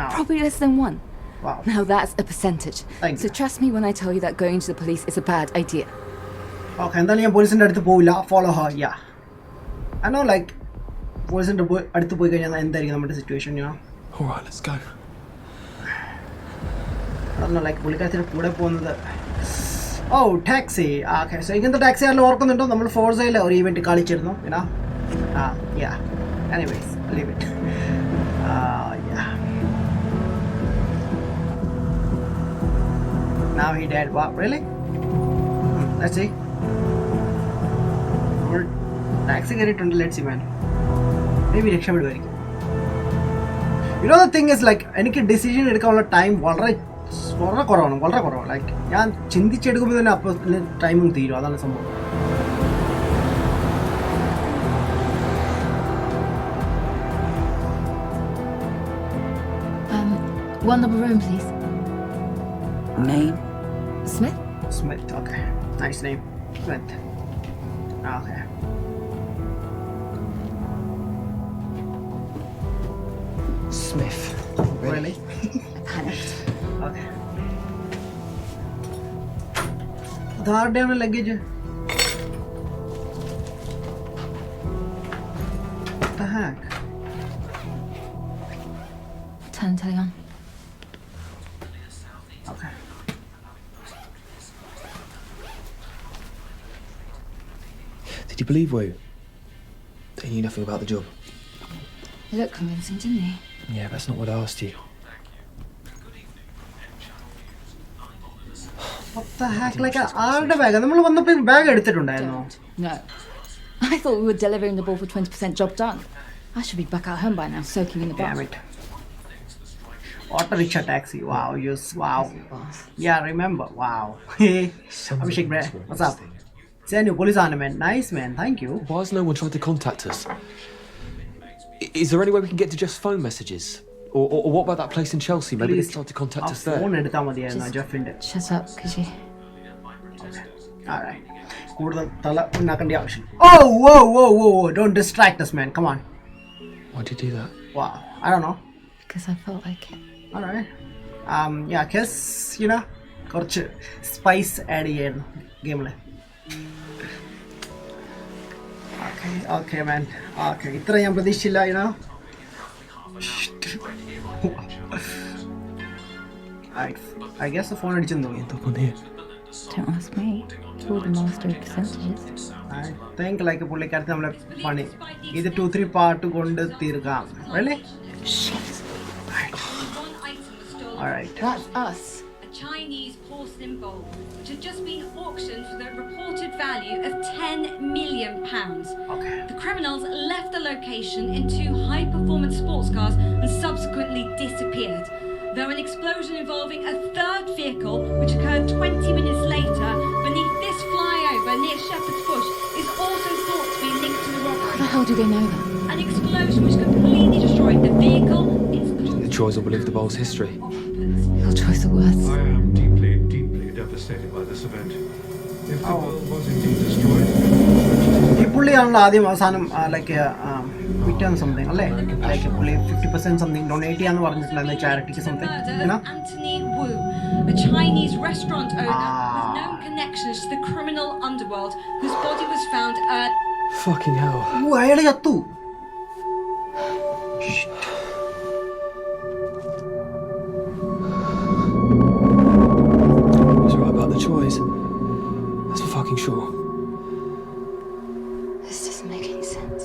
No. Probably less than 1. Wow. Now that's a percentage. So trust me when I tell you that going to the police is a bad idea. Okay, എന്തായാലും ഞാൻ പോലീസിന്റെ അടുത്ത് പോവില്ല. Follow her, yeah. I know, like, പോലീസിന്റെ അടുത്ത് പോയി കഴിഞ്ഞാൽ എന്തായിരിക്കും നമ്മുടെ സിറ്റുവേഷൻ? Alright, let's go. അതൊന്നും ലൈക്ക് പുള്ളിക്കാരത്തിൻ്റെ കൂടെ പോകുന്നത്. ഓ ടാക്സി. ഓക്കെ, സോ ഇങ്ങനത്തെ ടാക്സി ആരെല്ലാം ഓർക്കുന്നുണ്ടോ? നമ്മൾ ഫോർസയിൽ ഒരു ഈവെന്റ് കളിച്ചിരുന്നു. Yeah. Anyways, leave it. Yeah. Now he dead. Wow, really? Let's see. Taxi കയറിയിട്ടുണ്ട്. Let's see, man. Maybe രക്ഷപ്പെടുമായിരിക്കും. You know the thing is like എനിക്ക് ഡിസിഷൻ എടുക്കാനുള്ള ടൈം വളരെ കുറവാണ് ലൈക്ക് ഞാൻ ചിന്തിച്ചെടുക്കുമ്പോൾ തന്നെ അപ്പോൾ ടൈമും തീരും അതാണ് സംഭവം. One double room, please. Name? Smith? Smith, okay. Nice name. Smith. Okay. Smith. Really? I panicked. Okay. ധാരുടെയാണ് luggage. What the heck? Turn the telly on. Okay. Did you believe Wu? They knew nothing about the job. He looked convincing, didn't he? Yeah, that's not what I asked you. What the heck? Like ആരുടെ bag? നമ്മൾ വന്നപ്പോൾ bag എടുത്തിട്ടുണ്ടായിരുന്നോ? No. I thought we were delivering the ball for 20% job done. I should be back at home by now, soaking in the bath. Damn it. Auto rickshaw taxi. Wow, yes, wow. Yeah, remember. Wow. Abhishek, bro. What's up? Send you police on, man. Nice, man. Thank you. Why has no one tried to contact us? Is there any way we can get to Jeff's phone messages? Or what about that place in Chelsea? Maybe they tried to contact us there. Phone എടുത്താൽ മതിയായിരുന്നു ജെഫിന്റെ. Shut up, could you? Alright. കൂടുതൽ തല ഉണ്ടാക്കേണ്ട ആവശ്യം. Oh, whoa. Don't distract us, man. Come on. Why'd you do that? Wow. I don't know. Because I felt like it. Alright. Yeah, guess, you know, കുറച്ച് spice add ചെയ്യായിരുന്നു ഗെയിമിൽ. Okay, man. Okay. ഇത്ര ഞാൻ പ്രതീക്ഷിച്ചില്ല, you know. I guess the phone അടിച്ചെന്ന് തോന്നി. Don't ask me. It's all the master of percentages. I think like പുള്ളിക്കാരത്ത് നമ്മളെ പണി ഇത് 2-3 പാർട്ട് കൊണ്ട് തീർക്കാം. Really? Shit. Alright. That's us. A Chinese porcelain bowl, which had just been auctioned for the reported value of £10 million. Okay. The criminals left the location in 2 high-performance sports cars and subsequently disappeared. Though an explosion involving a third vehicle, which occurred 20 minutes later beneath this flyover near Shepherd's Bush, is also thought to be linked to the robbery. How the hell do they know that? An explosion which completely destroyed the vehicle, its The Troys will believe the bowl's history. Your choice of words. I am deeply devastated by this event. If the bowl was indeed destroyed, ഈ പുള്ളിയാണല്ലോ ആദ്യം അവസാനം like Witan something അല്ലേ like പുള്ളി 50% something donate ചെയ്യാന്ന് പറഞ്ഞിട്ടുണ്ടായിരുന്നു ചാരിറ്റിക്ക് something Anthony Wu, a Chinese restaurant owner with known connections to the criminal underworld, whose body was found Fucking hell. അയാളെ ചത്തു. He's right about the Troys. That's for fucking sure. This doesn't make any sense.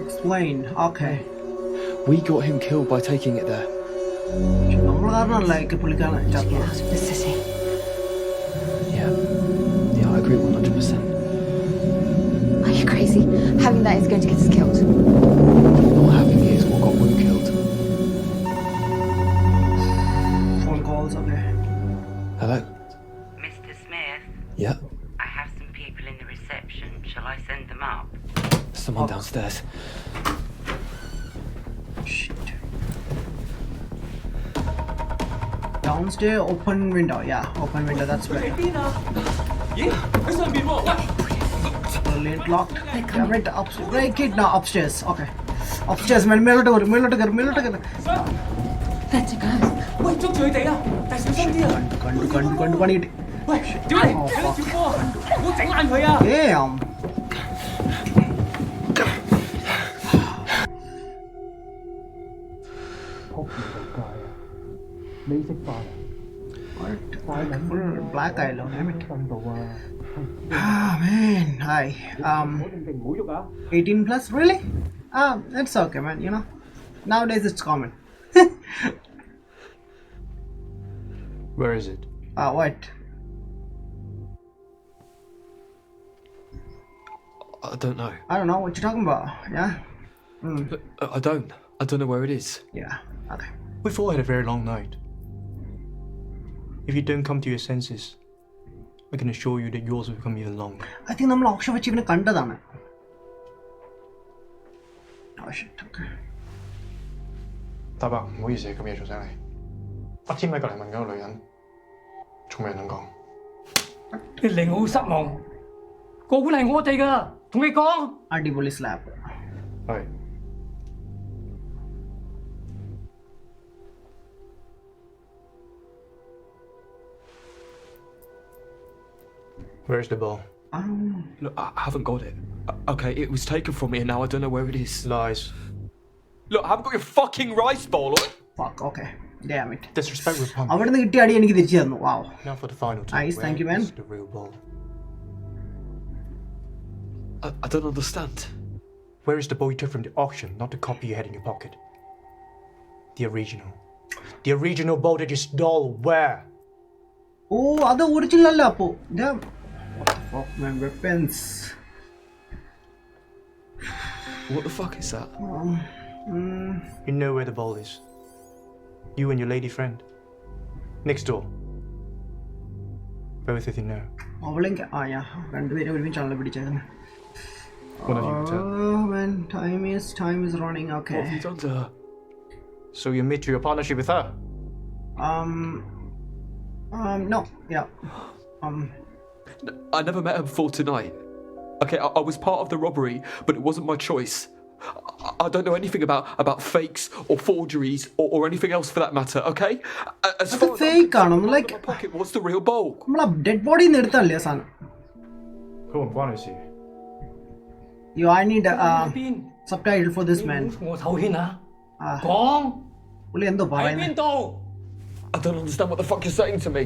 Explain. Okay. We got him killed by taking it there. നമ്മൾ കാരണമല്ല പുള്ളിക്കാരൻ ചത്തു. Out of the city. Yeah, I agree 100%. Are you crazy? Having that is going to get us killed. Not having it is what got Wu killed. Phone calls, okay. Hello? Mr. Smith? Yeah? I have some people in the reception. Shall I send them up? Someone downstairs. Shit. Downstairs, open window. Yeah, open window, that's better. Brilliant, locked. Yeah, right, upstairs. Break it now, upstairs. Okay. Upstairs, man. മേലോട്ട് കയറി. Let it go. Wait, 捉住佢哋啊！大小心啲啊！കണ്ടു പണി കിട്ടി.喂，屌你！睇你條波啊！唔好整爛佢啊！ Damn. Black eye low, damn it. Ah, man. Hi. 18 plus, really? That's okay, man. You know, nowadays it's common. Where is it? What? I don't know. I don't know what you're talking about. Yeah. I don't I don't know where it is. Yeah, okay. We've all had a very long night. If you don't come to your senses, I can assure you that yours will become even longer. I think നമ്മൾ option വെച്ച് ഇവനെ കണ്ടതാണ്. Oh shit, okay. 大伯，唔好意思，咁夜做醒你。阿添喺隔離問嗰個女人，仲未人能講。你令我好失望，個碗係我哋㗎，同你講。അടിപൊളി slap. 係。Where's the ball? Look, I haven't got it. Okay, it was taken from me and now I don't know where it is. Lies. Look, I haven't got your fucking rice bowl. Fuck, okay. Damn it. Disrespect with pump. അവിടെ നിന്ന് കിട്ടിയ അടി എനിക്ക് തിരിച്ചു തന്നു. Wow. Now for the final two. Nice, thank you, man. The real ball. I don't understand. Where is the ball you took from the auction, not the copy you had in your pocket? The original. The original ball that you stole, where? Oh, അത് original അല്ല അപ്പോ. Damn. What the fuck, man? Weapons. What the fuck is that? You know where the ball is. You and your lady friend. Next door. Both of you know. അവളെങ്കിൽ yeah. രണ്ടുപേരും ഒരുമിച്ചാണല്ലോ പിടിച്ചേക്കുന്നത്. What have you returned? Man, time is running. Okay. What have you done to her? So you admit to your partnership with her? No. Yeah. I never met her before tonight. Okay, I was part of the robbery, but it wasn't my choice. I don't know anything about fakes or forgeries or anything else for that matter, okay? As far as fake ആണ്. Like my pocket, what's the real bowl? നമ്മളെ dead body നിന്ന് എടുത്തല്ലേ സാധനം. Go on, why don't you? Yo, I need subtitle for this man. 我頭先啊，講。 പുള്ളി എന്തോ പറയുന്നത്? I don't understand what the fuck you're saying to me.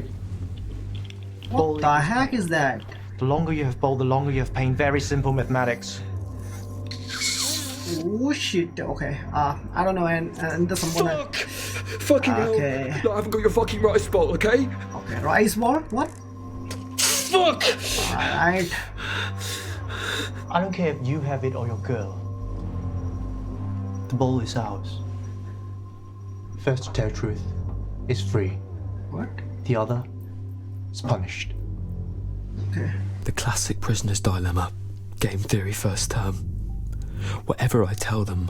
What the heck is that? The longer you have bowled, the longer you have pain. Very simple mathematics. Oh shit. Okay. I don't know. And the someone. Fucking okay. hell. No, I haven't got your fucking rice bowl, okay? Okay. Rice ball? What? Fuck. Alright. I don't care if you have it or your girl. The bowl is ours. First to tell truth is free. What? The other is punished. Okay. The classic prisoner's dilemma. Game theory first term. Whatever I tell them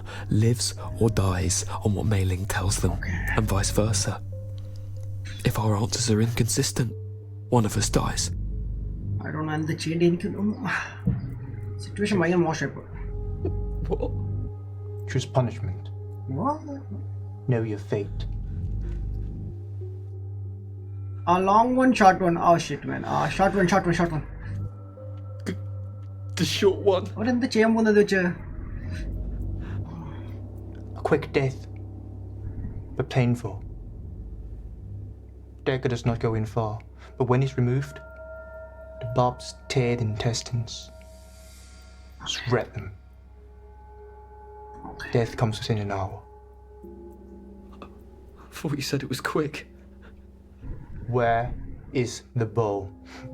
lives or dies on what Mei Ling tells them, and vice versa. If our answers are inconsistent, one of us dies. I don't know. And the chain situation ഭയങ്കര മോശമായിപ്പോ. What? Choose punishment. What? Know your fate. A long one, short one. Oh shit, man. Short one. The short one. അവരെന്ത് ചെയ്യാൻ പോകുന്നത് വെച്ച്? A quick death, but painful. Dagger does not go in far, but when it's removed, the barbs tear the intestines, shred them. Okay. Death comes within an hour. I thought you said it was quick. Where is the bowl?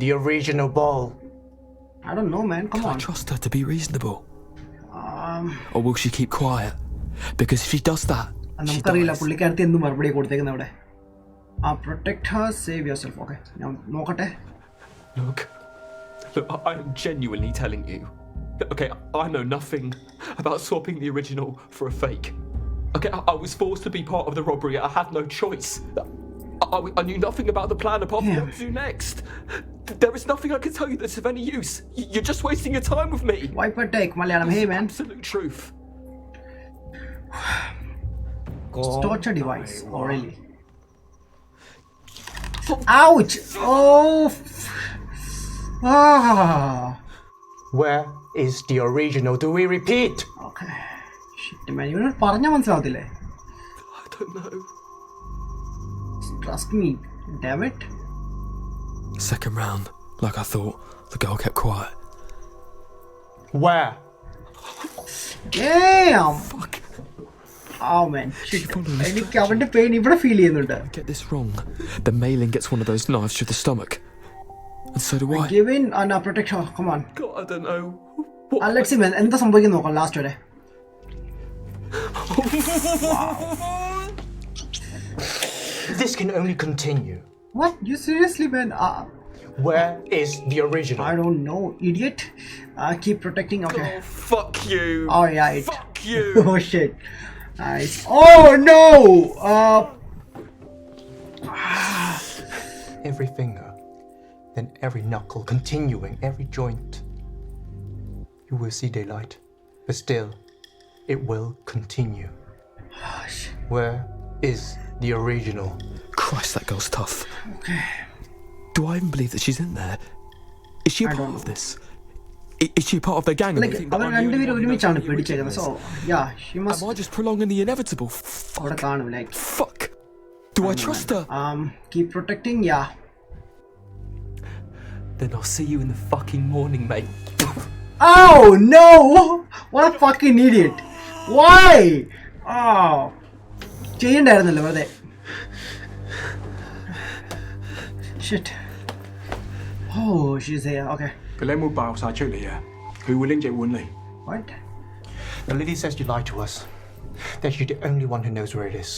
The original bowl? I don't know, man. Come on. I trust her to be reasonable. Or will she keep quiet? Because if she does that, നമുക്കറിയില്ല പുള്ളിക്കാരത്തി എന്ത് മറുപടി കൊടുത്തേക്കുന്ന അവിടെ. Protect her, save yourself. Okay. ഞാൻ നോക്കട്ടെ. Look, I am genuinely telling you. Okay, I know nothing about swapping the original for a fake. Okay, I was forced to be part of the robbery. I had no choice. I knew nothing about the plan apart from what to do next. There is nothing I can tell you that's of any use. You're just wasting your time with me. Wiper take Malayalam. Hey, man. Absolute truth. Torture device. Oh, really? Ouch! Oh! Where is the original? Do we repeat? Okay. Shit, man. You don't പറഞ്ഞാ മനസ്സിലാവത്തില്ലേ? I don't know. Trust me. Damn it. second round, like I thought, the girl kept quiet. Where? Damn! Fuck. Oh man, shit. എനിക്ക് അവന്റെ pain ഇവിടെ feel ചെയ്യുന്നുണ്ട്. Get this wrong. The Mei Ling gets one of those knives through the stomach. And so do I. Give in and protect her. Come on. God, I don't know. Let's see, man. എന്താ സംഭവിക്കുന്നു നോക്കാം last വരെ. This can only continue. What? You seriously, man? Where is the original? I don't know, idiot. Keep protecting. Okay. Oh, fuck you. Oh yeah. Fuck you. Oh shit. Nice. Oh no. Every finger, then every knuckle, continuing every joint. You will see daylight, but still, it will continue. Where is the original? Christ, that girl's tough. Okay. Do I even believe that she's in there? Is she a part of this? Is she a part of their gang? Like, അവർ രണ്ടുപേരും ഒരുമിച്ചാണ് പിടിച്ചേക്കുന്നത്. So, yeah, she must. Am I just prolonging the inevitable? അവിടെ കാണും, like. Fuck. Do I trust her? Keep protecting, yeah. Then I'll see you in the fucking morning, mate. Oh no! What a fucking idiot! Why? Oh. ചെയ്യണ്ടായിരുന്നല്ലോ വെറുതെ. Shit. Oh, she's here. Okay. 佢靚妹爆晒出嚟啊！佢會拎隻碗嚟。What? The lady says you lied to us. That you're the only one who knows where it is.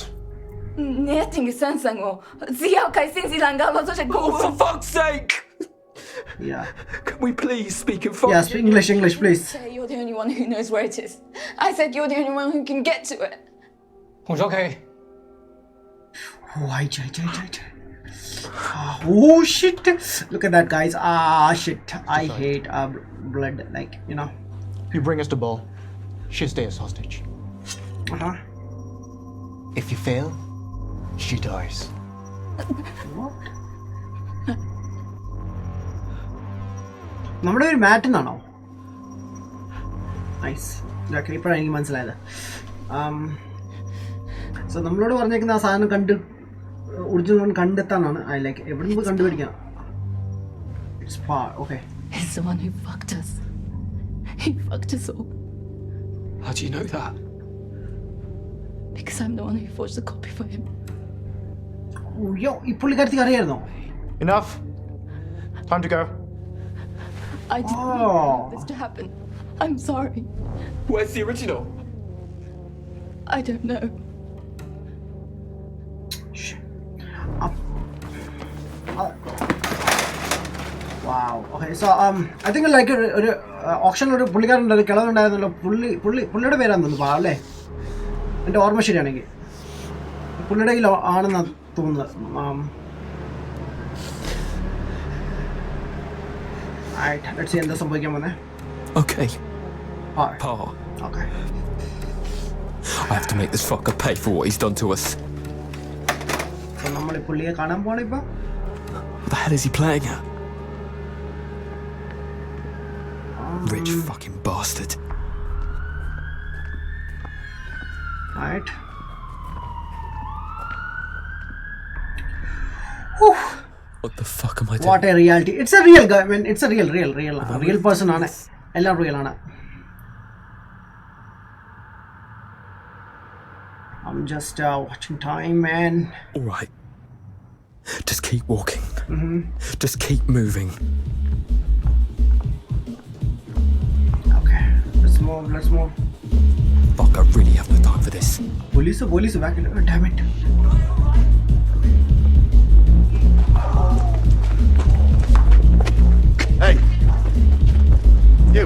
你一定要相信我，只有佢先至能夠攞咗隻高。Oh, for fuck's sake! Yeah. Can we please speak in fucking Yeah, speak English, please. Say you're the only one who knows where it is. I said you're the only one who can get to it. 紅咗佢。Wait. Oh shit! Look at that, guys. Shit. I hate blood. Like, you know. You bring us the ball. She'll stay as hostage. If you fail, she dies. What? നമ്മുടെ ഒരു മാറ്റെന്നാണോ? Nice. Okay, ഇപ്പോഴാണ് എനിക്ക് മനസ്സിലായത്. So നമ്മളോട് പറഞ്ഞേക്കുന്ന ആ സാധനം original കണ്ടെത്താനാണ്. ഐ ലൈക്ക് എവിടെ നിന്ന് കണ്ടുപിടിക്കാം. It's far. Okay. He's the one who fucked us. He fucked us all. How do you know that? Because I'm the one who forged the copy for him. യോ, ഈ പുള്ളിക്കാരത്തിക്ക് അറിയായിരുന്നോ? Enough. Time to go. I didn't want this to happen. I'm sorry. Where's the original? I don't know. Wow. Okay, so I think like ഒരു option ഒരു പുള്ളിക്കാരുണ്ട്, ഒരു കിളവുണ്ടായിരുന്നല്ലോ. പുള്ളിയുടെ പേരാന്ന് തോന്നുന്നു അല്ലേ? എൻ്റെ ഓർമ്മ ശരിയാണെങ്കിൽ പുള്ളിയുടെ കയ്യിൽ ആണെന്നാണ് തോന്നുന്നത്. Alright, let's see എന്താ സംഭവിക്കാൻ പോകുന്നത്. Okay. Pa. Okay. I have to make this fucker pay for what he's done to us. So നമ്മൾ ഈ പുള്ളിയെ കാണാൻ പോവാണ് ഇപ്പൊ. What the hell is he playing at? Rich fucking bastard. Alright. Whew. What the fuck am I doing? What a reality. It's a real guy. I mean, it's a real person ആണ്. എല്ലാം real ആണ്. I'm just watching time, man. All right. Just keep walking. Just keep moving. Okay. Let's move. Fuck, I really have no time for this. Police back. Oh, damn it. Hey. You.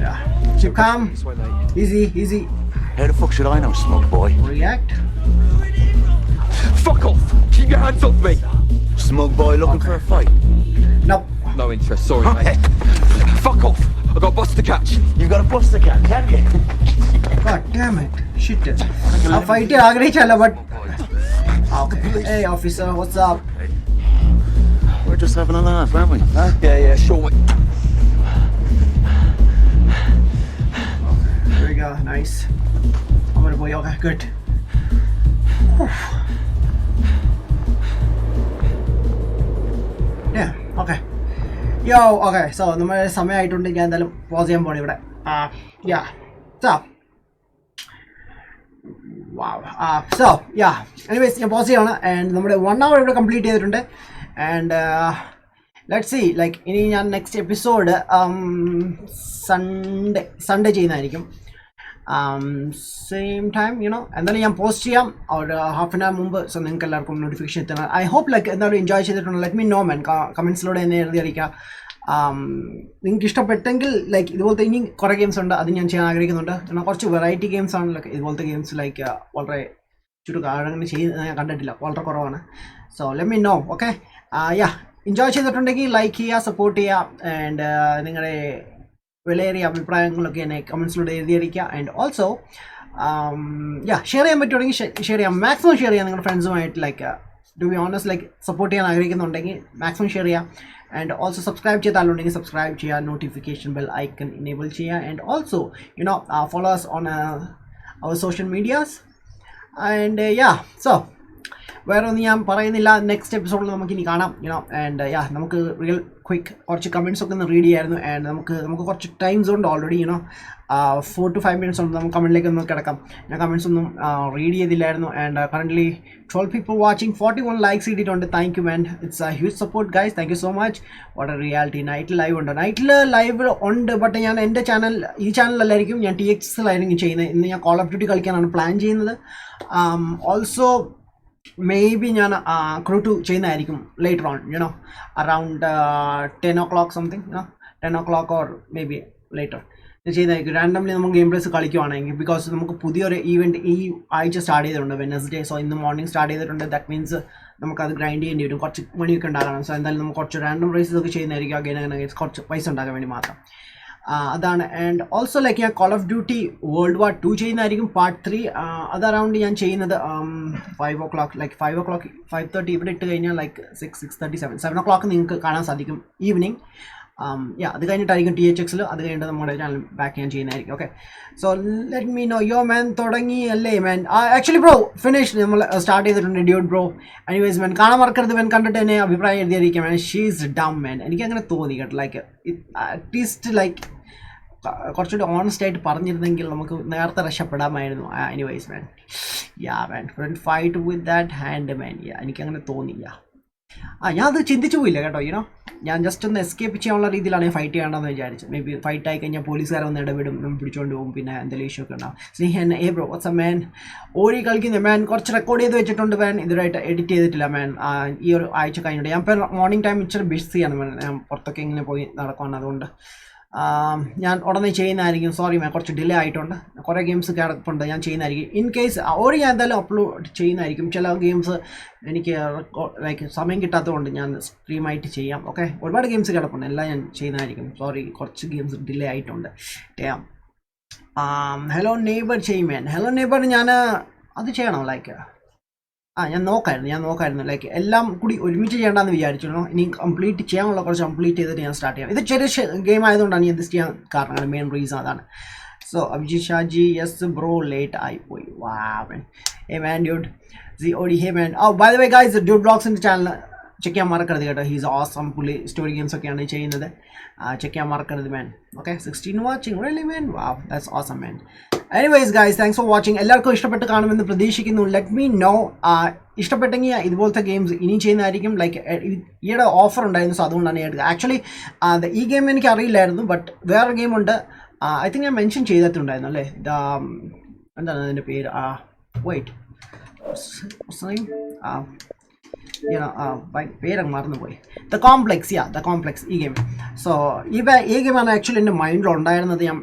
Yeah. Keep calm. Easy. How the fuck should I know, smug boy? React. Fuck off! Keep your hands off me! Smug boy looking for a fight? Nope. No interest, sorry mate. Fuck off! I got a bus to catch. You got a bus to catch, have you? God damn it. Shit. I'll fight you, agree, but... Okay. Hey, officer, what's up? We're just having a laugh, aren't we? Huh? Yeah, sure. There we go, nice. I'm gonna boy, okay, good. Yeah, okay. Yo, okay, so നമ്മുടെ സമയമായിട്ടുണ്ട്. ഞാൻ എന്തായാലും pose ചെയ്യാൻ പോണേ ഇവിടെ. Yeah. So yeah, anyways, ഞാൻ pose ചെയ്യാണ്. And നമ്മുടെ 1 hour ഇവിടെ കംപ്ലീറ്റ് ചെയ്തിട്ടുണ്ട്. ആൻഡ് ലെറ്റ്സ് സീ, ലൈക്ക് ഇനി ഞാൻ നെക്സ്റ്റ് എപ്പിസോഡ് സൺഡേ ചെയ്യുന്നതായിരിക്കും. സെയിം ടൈം എന്തായാലും ഞാൻ പോസ്റ്റ് ചെയ്യാം ഒരു ഹാഫ് ആൻ അവർ മുമ്പ്. സോ നിങ്ങൾക്ക് എല്ലാവർക്കും നോട്ടിഫിക്കേഷൻ എത്തണം. ഐ ഹോപ്പ് ലൈക്ക് എന്തായാലും എൻജോയ് ചെയ്തിട്ടുണ്ട്. ലെറ്റ് മീ നോ മാൻ, കമൻസിലൂടെ എന്നെ എഴുതി അറിയിക്കുക. നിങ്ങൾക്ക് ഇഷ്ടപ്പെട്ടെങ്കിൽ ലൈക്ക് ഇതുപോലത്തെ ഇനി കുറേ ഗെയിംസ് ഉണ്ട്, അത് ഞാൻ ചെയ്യാൻ ആഗ്രഹിക്കുന്നുണ്ട്. എന്നാൽ കുറച്ച് വെറൈറ്റി ഗെയിംസ് ആണ് ലൈക്ക് ഇതുപോലത്തെ ഗെയിംസ് ലൈക്ക് വളരെ ചുരുക്കം അങ്ങനെ ചെയ്യുന്നത് ഞാൻ കണ്ടിട്ടില്ല, വളരെ കുറവാണ്. So let me know. Okay, enjoy ചെയ്തിട്ടുണ്ടെങ്കിൽ ലൈക്ക് ചെയ്യുക, സപ്പോർട്ട് ചെയ്യുക. ആൻഡ് നിങ്ങളുടെ വിലയേറിയ അഭിപ്രായങ്ങളൊക്കെ എന്നെ കമൻസിലൂടെ എഴുതിയിരിക്കുക. ആൻഡ് ഓൾസോ ഷെയർ ചെയ്യാൻ പറ്റുവാണെങ്കിൽ ഷെയർ ചെയ്യാം, മാക്സിമം ഷെയർ ചെയ്യാം നിങ്ങളുടെ ഫ്രണ്ട്സുമായിട്ട്. Like to be honest like support ചെയ്യാൻ ആഗ്രഹിക്കുന്നുണ്ടെങ്കിൽ മാക്സിമം ഷെയർ ചെയ്യാം. ആൻഡ് ഓൾസോ സബ്സ്ക്രൈബ് ചെയ്താലുണ്ടെങ്കിൽ സബ്സ്ക്രൈബ് ചെയ്യുക, നോട്ടിഫിക്കേഷൻ ബെൽ ഐക്കൺ ഇനേബിൾ ചെയ്യുക. And also follow us on our social medias. And so വേറെ ഒന്നും ഞാൻ പറയുന്നില്ല. നെക്സ്റ്റ് എപ്പിസോഡിൽ നമുക്ക് ഇനി കാണാം. ആൻഡ് നമുക്ക് റിയൽ ക്വിക്ക് കുറച്ച് കമൻറ്റ്സ് ഒക്കെ ഒന്ന് റീഡ് ചെയ്യായിരുന്നു. ആൻഡ് നമുക്ക് കുറച്ച് ടൈംസ് ഉണ്ട് ഓൾറെഡി 4 to 5 minutes ഉണ്ട്. നമുക്ക് കമൻറ്റിലേക്ക് ഒന്ന് കിടക്കാം. ഞാൻ കമൻറ്റ്സ് ഒന്നും റീഡ് ചെയ്തില്ലായിരുന്നു. And currently 12 people watching, 41 likes ഇട്ടിട്ടുണ്ട്. Thank you man, it's a huge support guys, thank you so much. What a reality. നൈറ്റിൽ ലൈവ് ഉണ്ട്, നൈറ്റിൽ ലൈവ് ഉണ്ട്. ബട്ട് ഞാൻ എൻ്റെ ഈ ചാനലല്ലായിരിക്കും, ഞാൻ TXലായിരിക്കും ചെയ്യുന്നത്. ഇന്ന് ഞാൻ കോൾ ഓഫ് ഡ്യൂട്ടി കളിക്കാനാണ് പ്ലാൻ ചെയ്യുന്നത്. ഓൾസോ മേ ബി ഞാൻ ക്രൂ 2 ചെയ്യുന്നതായിരിക്കും later on around 10 o'clock something 10 o'clock or may be later ചെയ്യുന്നതായിരിക്കും. റാൻഡംലി നമുക്ക് ഗെയിം പ്ലേസ് കളിക്കുവാണെങ്കിൽ, ബിക്കോസ് നമുക്ക് പുതിയൊരു ഈവൻറ്റ് ഈ ആഴ്ച സ്റ്റാർട്ട് ചെയ്തിട്ടുണ്ട്, വെനസ്ഡേ. സോ ഇന്ന് മോർണിംഗ് സ്റ്റാർട്ട് ചെയ്തിട്ടുണ്ട്. ദാറ്റ് മീൻസ് നമുക്കത് ഗ്രൈൻഡ് ചെയ്യേണ്ടി വരും, കുറച്ച് മണിയൊക്കെ ഉണ്ടാകണം. സോ എന്തായാലും നമുക്ക് കുറച്ച് റാൻഡം റേസസ് ഒക്കെ ചെയ്യുന്നതായിരിക്കും. അങ്ങനെ കുറച്ച് പൈസ ഉണ്ടാക്കാൻ വേണ്ടി മാത്രം അതാണ്. ആൻഡ് ഓൾസോ ലൈക്ക് ഞാൻ call of duty world war 2 ചെയ്യുന്നതായിരിക്കും പാർട്ട് 3. അത് അറൗണ്ട് ഞാൻ ചെയ്യുന്നത് 5 o'clock, ലൈക്ക് 5 o'clock 5:30 ഇവിടെ ഇട്ട് കഴിഞ്ഞാൽ ലൈക്ക് 6:30 7 o'clock നിങ്ങൾക്ക് കാണാൻ സാധിക്കും ഈവനിങ്. അത് കഴിഞ്ഞിട്ടായിരിക്കും THXൽ, അത് കഴിഞ്ഞിട്ട് നമ്മുടെ ചാനൽ ബാക്ക് ഞാൻ ചെയ്യുന്നതായിരിക്കും. Okay, so let me know. Man തുടങ്ങി അല്ലേ മാൻ? ആക്ച്വലി ബ്രോ ഫിനിഷ് നമ്മൾ സ്റ്റാർട്ട് ചെയ്തിട്ടുണ്ട് ഡ്യൂഡ് ബ്രോ. എനിവേസ് മാൻ, കാണാൻ മറക്കരുത് മാൻ, കണ്ടിട്ട് എന്നെ അഭിപ്രായം എഴുതിയിരിക്കാം മാൻ. ഷീസ് ഡം മാൻ. എനിക്ക് അങ്ങനെ തോന്നി കേട്ടോ. ലൈക്ക് അറ്റ്ലീസ്റ്റ് ലൈക്ക് കുറച്ചുകൂടി ഓണസ്റ്റ് ആയിട്ട് പറഞ്ഞിരുന്നെങ്കിൽ നമുക്ക് നേരത്തെ രക്ഷപ്പെടാമായിരുന്നു. Anyways man, man front fight with that hand man. എനിക്കങ്ങനെ തോന്നില്ല. ഞാൻ അത് ചിന്തിച്ചു പോയില്ല കേട്ടോ. ഞാൻ ജസ്റ്റ് ഒന്ന് എസ്കേപ്പ് ചെയ്യാനുള്ള രീതിയിലാണ് ഞാൻ ഫൈറ്റ് ചെയ്യേണ്ടതെന്ന് വിചാരിച്ചു. മേ ബി ഫൈറ്റ് ആയി കഴിഞ്ഞാൽ പോലീസുകാരെ ഒന്ന് ഇടപെടും, നമ്മൾ പിടിച്ചുകൊണ്ട് പോകും, പിന്നെ എന്തെങ്കിലും ഇഷ്യൂ ഒക്കെ ഉണ്ടാവും. സ്നേഹൻ ബ്രോ വാട്ട്സ് എ മാൻ. ഓടി കളിക്കുന്ന മാൻ, കുറച്ച് റെക്കോർഡ് ചെയ്ത് വെച്ചിട്ടുണ്ട് മാൻ, ഇതുവരായിട്ട് എഡിറ്റ് ചെയ്തിട്ടില്ല മാൻ. ഈ ഒരു ആഴ്ച കഴിഞ്ഞിട്ട് ഞാൻ ഇപ്പോൾ മോർണിംഗ് ടൈം ഇച്ചിരി ബിസിയാണ് മാൻ. ഞാൻ പുറത്തൊക്കെ ഇങ്ങനെ പോയി നടക്കുവാണ്, അതുകൊണ്ട് ഞാൻ ഉടനെ ചെയ്യുന്നതായിരിക്കും. സോറി മാൻ, കുറച്ച് ഡിലേ ആയിട്ടുണ്ട്. കുറേ ഗെയിംസ് കിടപ്പുണ്ട്, ഞാൻ ചെയ്യുന്നതായിരിക്കും. ഇൻ കേസ് ഓടി ഞാൻ എന്തായാലും അപ്ലോഡ് ചെയ്യുന്നതായിരിക്കും. ചില ഗെയിംസ് എനിക്ക് ലൈക്ക് സമയം കിട്ടാത്തതുകൊണ്ട് ഞാൻ സ്ട്രീമായിട്ട് ചെയ്യാം. ഓക്കെ, ഒരുപാട് ഗെയിംസ് കിടപ്പുണ്ട്, എല്ലാം ഞാൻ ചെയ്യുന്നതായിരിക്കും. സോറി, കുറച്ച് ഗെയിംസ് ഡിലേ ആയിട്ടുണ്ട്. ഹലോ നെയ്ബർ ചെയ്യും മാൻ. ഹലോ നെയ്ബർ ഞാൻ അത് ചെയ്യണം. ലൈക്ക് ഞാൻ നോക്കായിരുന്നു ലൈക്ക് എല്ലാം കൂടി ഒരുമിച്ച് ചെയ്യേണ്ടെന്ന് വിചാരിച്ചിരുന്നു. ഇനി കംപ്ലീറ്റ് ചെയ്യാനുള്ള കുറച്ച് കംപ്ലീറ്റ് ചെയ്തിട്ട് ഞാൻ സ്റ്റാർട്ട് ചെയ്യാം. ഇത് ചെറിയ ഗെയിം ആയതുകൊണ്ടാണ് ഞാൻ ഇത് ചെയ്യാൻ കാരണം, മെയിൻ റീസൺ അതാണ്. So Abhijith Shaji, yes bro late ആയിപ്പോയി. വാ മാൻ, മാൻ ഡ്യൂഡ് ഓടി hey man. By the way guys, dude ബ്ലോഗ്സിൻ്റെ ചാനൽ ചെക്ക് ചെയ്യാൻ മറക്കരുത് കേട്ടോ. He's awesome. പുള്ളി സ്റ്റോറി ഗെയിംസ് ഒക്കെയാണ് ചെയ്യുന്നത്. ചെക്ക് ചെയ്യാൻ മറക്കരുത് man. Okay, 16 watching really man. Wow, that's awesome man. Anyways guys, thanks for watching. എല്ലാവർക്കും ഇഷ്ടപ്പെട്ട് കാണുമെന്ന് പ്രതീക്ഷിക്കുന്നു. Let me know. ഇഷ്ടപ്പെട്ടെങ്കിൽ ഇതുപോലത്തെ ഗെയിംസ് ഇനി ചെയ്യുന്നതായിരിക്കും. ലൈക്ക് ഈയുടെ ഓഫർ ഉണ്ടായിരുന്നു, സോ അതുകൊണ്ടാണ് ഞാൻ എടുക്കുക. ആക്ച്വലി ഈ ഗെയിം എനിക്ക് അറിയില്ലായിരുന്നു, ബട്ട് വേറെ ഗെയിമുണ്ട്. ഐ തിങ്ക് ഞാൻ മെൻഷൻ ചെയ്തിട്ടുണ്ടായിരുന്നു അല്ലേ. എന്താണ് അതിൻ്റെ പേര്? വെയിറ്റ്, പേരങ്ങ് മറന്നുപോയി. ദ കോംപ്ലെക്സ് ഈ ഗെയിം. സോ ഈ ഗെയിമാണ് ആക്ച്വലി എൻ്റെ മൈൻഡിലുണ്ടായിരുന്നത്. ഞാൻ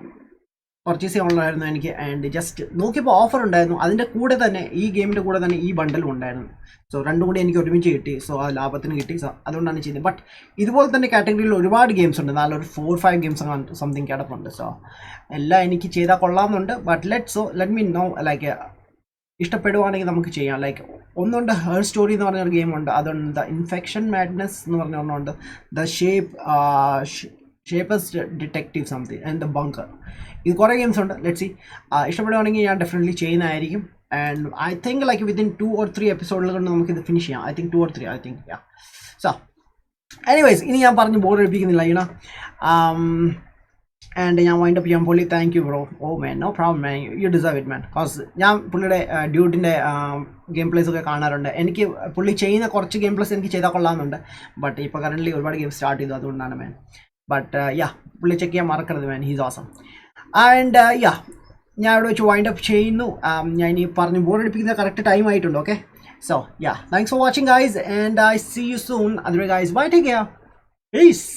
പർച്ചേസ് ചെയ്യാനുള്ളതായിരുന്നു എനിക്ക്. ആൻഡ് ജസ്റ്റ് നോക്കിയപ്പോൾ ഓഫർ ഉണ്ടായിരുന്നു. അതിൻ്റെ കൂടെ തന്നെ ഈ ഗെയിമിൻ്റെ കൂടെ തന്നെ ഈ ബണ്ടലും ഉണ്ടായിരുന്നു. സോ രണ്ടും കൂടി എനിക്ക് ഒരുമിച്ച് കിട്ടി. സോ ആ ലാഭത്തിന് കിട്ടി. സോ അതുകൊണ്ടാണ് ചെയ്യുന്നത്. ബട്ട് ഇതുപോലെ തന്നെ കാറ്റഗറിയിൽ ഒരുപാട് ഗെയിംസ് ഉണ്ട്. നല്ലൊരു 4-5 ഗെയിംസ് സംതിങ് കിടപ്പുണ്ട്. സോ എല്ലാം എനിക്ക് ചെയ്താൽ കൊള്ളാമെന്നുണ്ട്. But let me know. Like ഇഷ്ടപ്പെടുവാണെങ്കിൽ നമുക്ക് ചെയ്യാം. ലൈക്ക് ഒന്നുണ്ട് ഹെർ സ്റ്റോറി എന്ന് പറഞ്ഞൊരു ഗെയിമുണ്ട്, അതുണ്ട്. ദ ഇൻഫെക്ഷൻ മാഡ്നസ് എന്ന് പറഞ്ഞ ഒന്നുണ്ട്. The sharpest detective something and the bunker. ഇത് കുറേ ഗെയിംസ് ഉണ്ട്. Let see. ഇഷ്ടപ്പെടുവാണെങ്കിൽ ഞാൻ ഡെഫിനറ്റ്ലി ചെയ്യുന്നതായിരിക്കും. And I think like within 2 or 3 എപ്പിസോഡുകൾ കൊണ്ട് നമുക്കിത് ഫിനിഷ് ചെയ്യാം. I think 2 or 3 I think. So anyways, ഇനി ഞാൻ പറഞ്ഞ് ബോർ അടിപ്പിക്കുന്നില്ല. ആൻഡ് ഞാൻ വൈൻഡ് അപ്പ് ചെയ്യാൻ പുള്ളി. Thank you bro. Oh man, no problem man, you deserve it man. Cause ഞാൻ പുള്ളിയുടെ ഡ്യൂട്ടിൻ്റെ ഗെയിം പ്ലേസ് ഒക്കെ കാണാറുണ്ട്. എനിക്ക് പുള്ളി ചെയ്യുന്ന കുറച്ച് ഗെയിം പ്ലേസ് എനിക്ക് ചെയ്താൽ കൊള്ളാമെന്നുണ്ട്. ബട്ട് ഇപ്പോൾ കറൻ്റ്ലി ഒരുപാട് ഗെയിം സ്റ്റാർട്ട് ചെയ്തു, അതുകൊണ്ടാണ് മാൻ. ബട്ട് പുള്ളി ചെക്ക് ചെയ്യാൻ മറക്കരുത് മാൻ. He's awesome. ആൻഡ് ഞാൻ ഇവിടെ വെച്ച് വൈൻഡ് അപ്പ് ചെയ്യുന്നു. ഞാൻ ഈ പറഞ്ഞ് ബോർഡടിപ്പിക്കുന്ന കറക്റ്റ് ടൈം ആയിട്ടുണ്ട്. Okay, so yeah, thanks for watching guys, and I see you soon. അതുവരെ guys, bye, take care, piece.